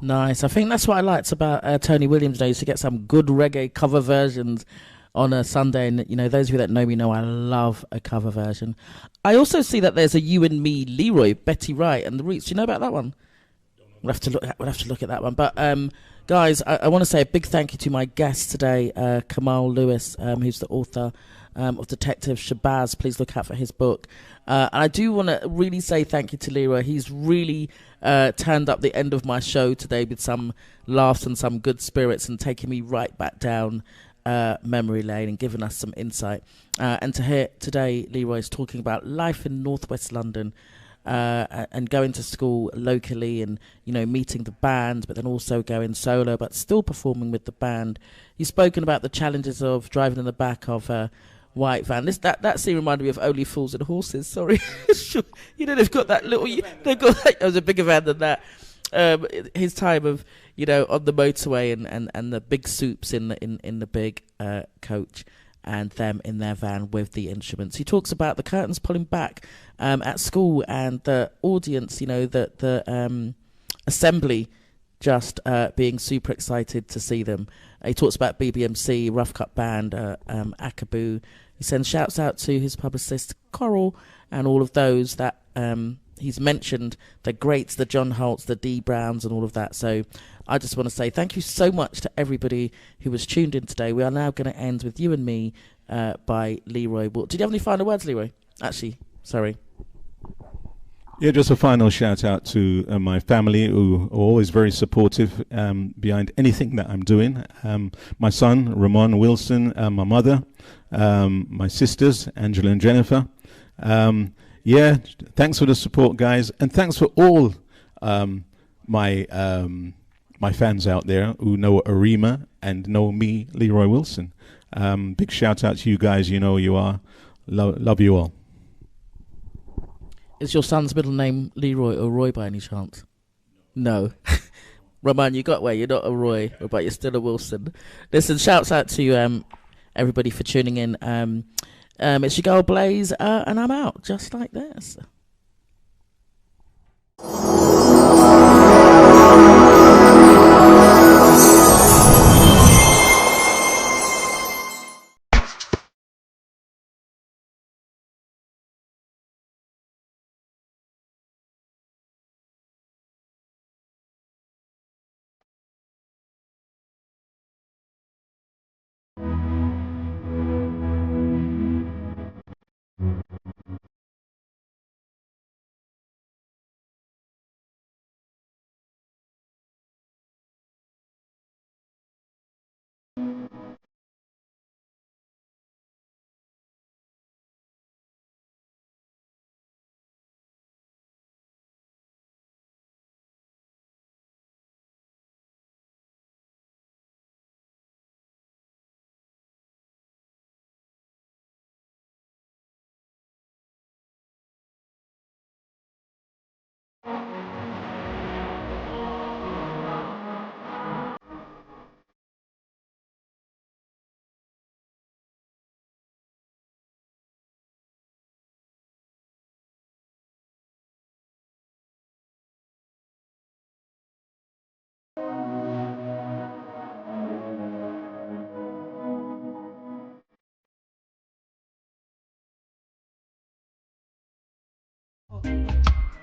A: Nice. I think that's what I liked about Tony Williams days, to get some good reggae cover versions on a Sunday. And, those of you that know me know I love a cover version. I also see that there's a You and Me Leroy, Betty Wright and the Roots. Do you know about that one? We'll have to look at that one. But, guys, I want to say a big thank you to my guest today, Kamal Lewis, who's the author of Detective Shabazz. Please look out for his book. And I do want to really say thank you to Leroy. He's really turned up the end of my show today with some laughs and some good spirits, and taking me right back down memory lane and giving us some insight. And to hear today, Leroy's talking about life in Northwest London, and going to school locally, and meeting the band, but then also going solo, but still performing with the band. You've spoken about the challenges of driving in the back of a white van. That scene reminded me of Only Fools and Horses. Sorry, they've got that little. They've got it was a bigger van than that. His time of on the motorway and the big soups in the big coach, and them in their van with the instruments. He talks about the curtains pulling back at school, and the audience, the assembly just being super excited to see them. He talks about BBMC, Rough Cut Band, Akaboo. He sends shouts out to his publicist, Coral, and all of those that he's mentioned, the greats, the John Holtz, the D Browns, and all of that. So I just want to say thank you so much to everybody who was tuned in today. We are now going to end with You and Me by Leroy Wolf. Did you have any final words, Leroy? Actually, sorry.
F: Yeah, just a final shout out to my family, who are always very supportive behind anything that I'm doing. My son, Ramon Wilson, my mother, my sisters, Angela and Jennifer. Yeah, thanks for the support, guys. And thanks for all my fans out there who know Arima and know me, Leroy Wilson. Big shout out to you guys. You know who you are. Love you all.
A: Is your son's middle name Leroy or Roy by any chance? No. Roman, you got where you're not a Roy, but you're still a Wilson. Listen, shouts out to everybody for tuning in. It's your girl Blaze, and I'm out just like this.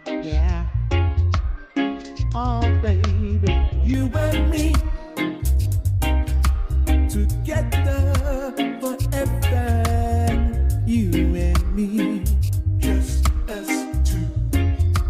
B: Yeah. Oh, baby, you and me.